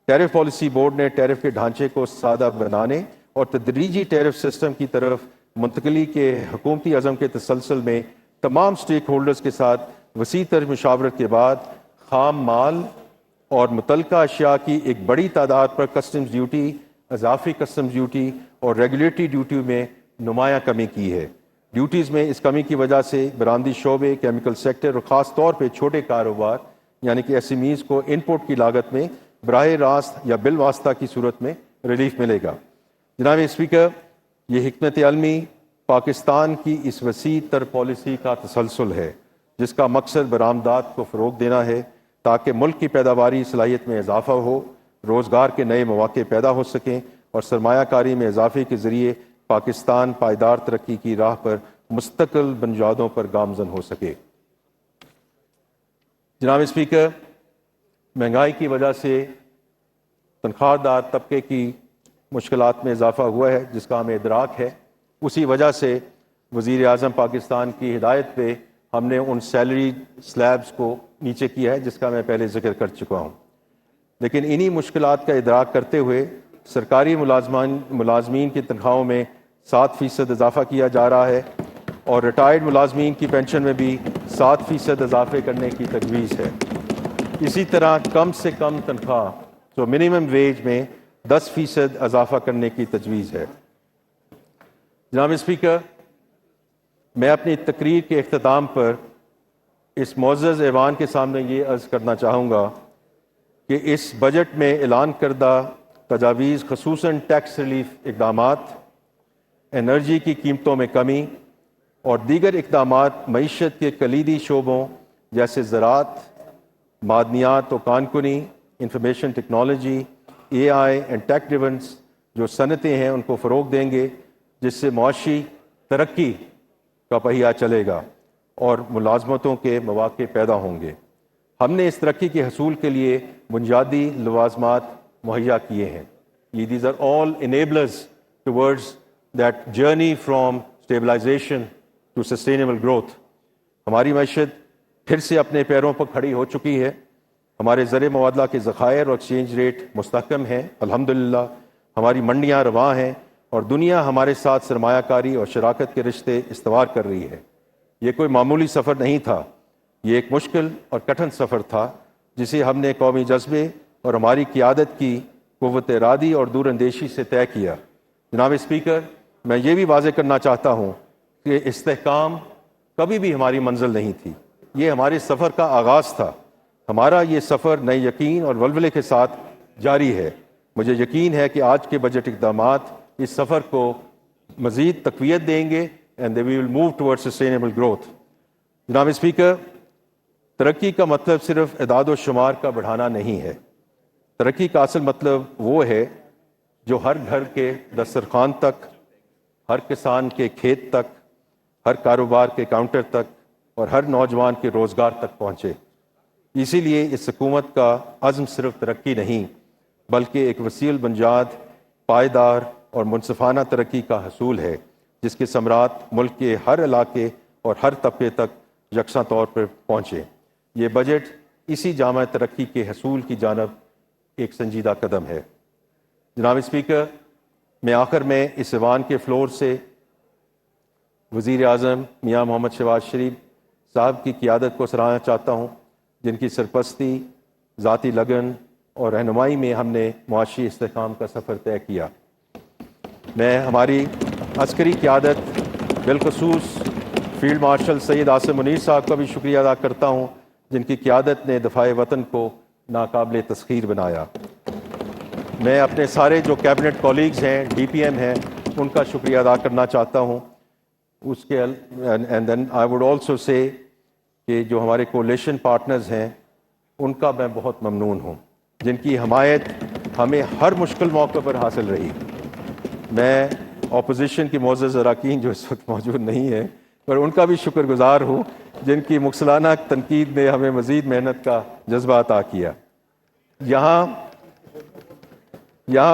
ٹیرف پالیسی بورڈ نے ٹیرف کے ڈھانچے کو سادہ بنانے اور تدریجی ٹیرف سسٹم کی طرف منتقلی کے حکومتی عزم کے تسلسل میں تمام سٹیک ہولڈرز کے ساتھ وسیع تر مشاورت کے بعد خام مال اور متعلقہ اشیاء کی ایک بڑی تعداد پر کسٹمز ڈیوٹی، اضافی کسٹمز ڈیوٹی اور ریگولیٹری ڈیوٹی میں نمایاں کمی کی ہے۔ ڈیوٹیز میں اس کمی کی وجہ سے برآمدی شعبے، کیمیکل سیکٹر اور خاص طور پہ چھوٹے کاروبار یعنی کہ SMEs کو انپوٹ کی لاگت میں براہ راست یا بالواسطہ کی صورت میں ریلیف ملے گا۔ جناب اسپیکر، یہ حکمت عملی پاکستان کی اس وسیع تر پالیسی کا تسلسل ہے، جس کا مقصد برآمدات کو فروغ دینا ہے تاکہ ملک کی پیداواری صلاحیت میں اضافہ ہو، روزگار کے نئے مواقع پیدا ہو سکیں اور سرمایہ کاری میں اضافے کے ذریعے پاکستان پائیدار ترقی کی راہ پر مستقل بنیادوں پر گامزن ہو سکے۔ جناب اسپیکر، مہنگائی کی وجہ سے تنخواہ دار طبقے کی مشکلات میں اضافہ ہوا ہے، جس کا ہمیں ادراک ہے۔ اسی وجہ سے وزیر اعظم پاکستان کی ہدایت پہ ہم نے ان سیلری سلیبز کو نیچے کیا ہے، جس کا میں پہلے ذکر کر چکا ہوں۔ لیکن انہی مشکلات کا ادراک کرتے ہوئے سرکاری ملازمین کی تنخواہوں میں 7% اضافہ کیا جا رہا ہے اور ریٹائرڈ ملازمین کی پینشن میں بھی 7% اضافے کرنے کی تجویز ہے۔ اسی طرح کم سے کم تنخواہ تو منیمم ویج میں 10% اضافہ کرنے کی تجویز ہے۔ جناب اسپیکر، میں اپنی تقریر کے اختتام پر اس معزز ایوان کے سامنے یہ عرض کرنا چاہوں گا کہ اس بجٹ میں اعلان کردہ تجاویز خصوصاً ٹیکس ریلیف اقدامات، انرجی کی قیمتوں میں کمی اور دیگر اقدامات معیشت کے کلیدی شعبوں جیسے زراعت، معدنیات و کانکنی، information technology, AI and tech drivens جو صنعتیں ہیں ان کو فروغ دیں گے، جس سے معاشی ترقی کا پہیہ چلے گا۔ اور ملازمتوں کے مواقع پیدا ہوں گے۔ ہم نے اس ترقی کے حصول کے لیے بنیادی لوازمات مہیا کیے ہیں۔ These are all enablers towards that journey from stabilization to sustainable growth۔ ہماری معیشت پھر سے اپنے پیروں پر کھڑی ہو چکی ہے۔ ہمارے زر مبادلہ کے ذخائر اور ایکسچینج ریٹ مستحکم ہیں الحمدللہ۔ ہماری منڈیاں رواں ہیں اور دنیا ہمارے ساتھ سرمایہ کاری اور شراکت کے رشتے استوار کر رہی ہے۔ یہ کوئی معمولی سفر نہیں تھا، یہ ایک مشکل اور کٹھن سفر تھا جسے ہم نے قومی جذبے اور ہماری قیادت کی قوت ارادی اور دور اندیشی سے طے کیا۔ جناب اسپیکر، میں یہ بھی واضح کرنا چاہتا ہوں کہ استحکام کبھی بھی ہماری منزل نہیں تھی، یہ ہمارے سفر کا آغاز تھا۔ ہمارا یہ سفر نئے یقین اور ولولے کے ساتھ جاری ہے۔ مجھے یقین ہے کہ آج کے بجٹ اقدامات اس سفر کو مزید تقویت دیں گے and they will move towards sustainable growth۔ جناب اسپیکر، ترقی کا مطلب صرف اعداد و شمار کا بڑھانا نہیں ہے۔ ترقی کا اصل مطلب وہ ہے جو ہر گھر کے دسترخوان تک، ہر کسان کے کھیت تک، ہر کاروبار کے کاؤنٹر تک اور ہر نوجوان کے روزگار تک پہنچے۔ اسی لیے اس حکومت کا عزم صرف ترقی نہیں بلکہ ایک وسیع البنیاد، پائیدار اور منصفانہ ترقی کا حصول ہے جس کے ثمرات ملک کے ہر علاقے اور ہر طبقے تک یکساں طور پر پہنچے۔ یہ بجٹ اسی جامع ترقی کے حصول کی جانب ایک سنجیدہ قدم ہے۔ جناب اسپیکر، میں آخر میں اس ایوان کے فلور سے وزیر اعظم میاں محمد شہباز شریف صاحب کی قیادت کو سراہنا چاہتا ہوں، جن کی سرپرستی، ذاتی لگن اور رہنمائی میں ہم نے معاشی استحکام کا سفر طے کیا۔ میں ہماری عسکری قیادت، بالخصوص فیلڈ مارشل سید عاصم منیر صاحب کا بھی شکریہ ادا کرتا ہوں، جن کی قیادت نے دفاع وطن کو ناقابل تسخیر بنایا۔ میں اپنے سارے جو کیبنٹ کولیگز ہیں، ڈی پی ایم ہیں، ان کا شکریہ ادا کرنا چاہتا ہوں۔ اس کے and then I would also say کہ جو ہمارے کولیشن پارٹنرز ہیں ان کا میں بہت ممنون ہوں، جن کی حمایت ہمیں ہر مشکل موقع پر حاصل رہی۔ میں اپوزیشن کی معزز اراکین جو اس وقت موجود نہیں ہیں پر ان کا بھی شکر گزار ہوں، جن کی مکثرانہ تنقید نے ہمیں مزید محنت کا جذبہ عطا کیا۔ یہاں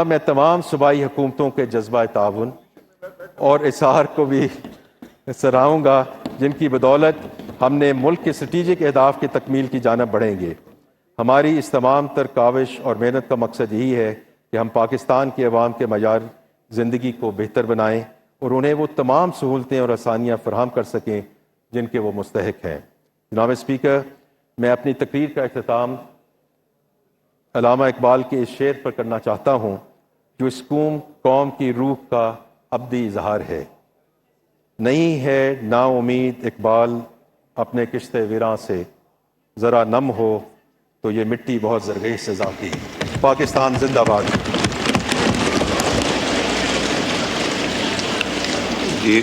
میں تمام صوبائی حکومتوں کے جذبہ تعاون اور اصرار کو بھی سراہوں گا، جن کی بدولت ہم نے ملک کے اسٹریٹجک اہداف کی تکمیل کی جانب بڑھیں گے۔ ہماری اس تمام تر کاوش اور محنت کا مقصد یہی ہے کہ ہم پاکستان کے عوام کے معیار زندگی کو بہتر بنائیں اور انہیں وہ تمام سہولتیں اور آسانیاں فراہم کر سکیں جن کے وہ مستحق ہیں۔ جناب اسپیکر، میں اپنی تقریر کا اختتام علامہ اقبال کے اس شعر پر کرنا چاہتا ہوں جو اس قوم کی روح کا ابدی اظہار ہے۔ نہیں ہے نا امید اقبال اپنے کشت ویراں سے، ذرا نم ہو تو یہ مٹی بہت زرخیز سے ذاتی۔ پاکستان زندہ باد۔ جی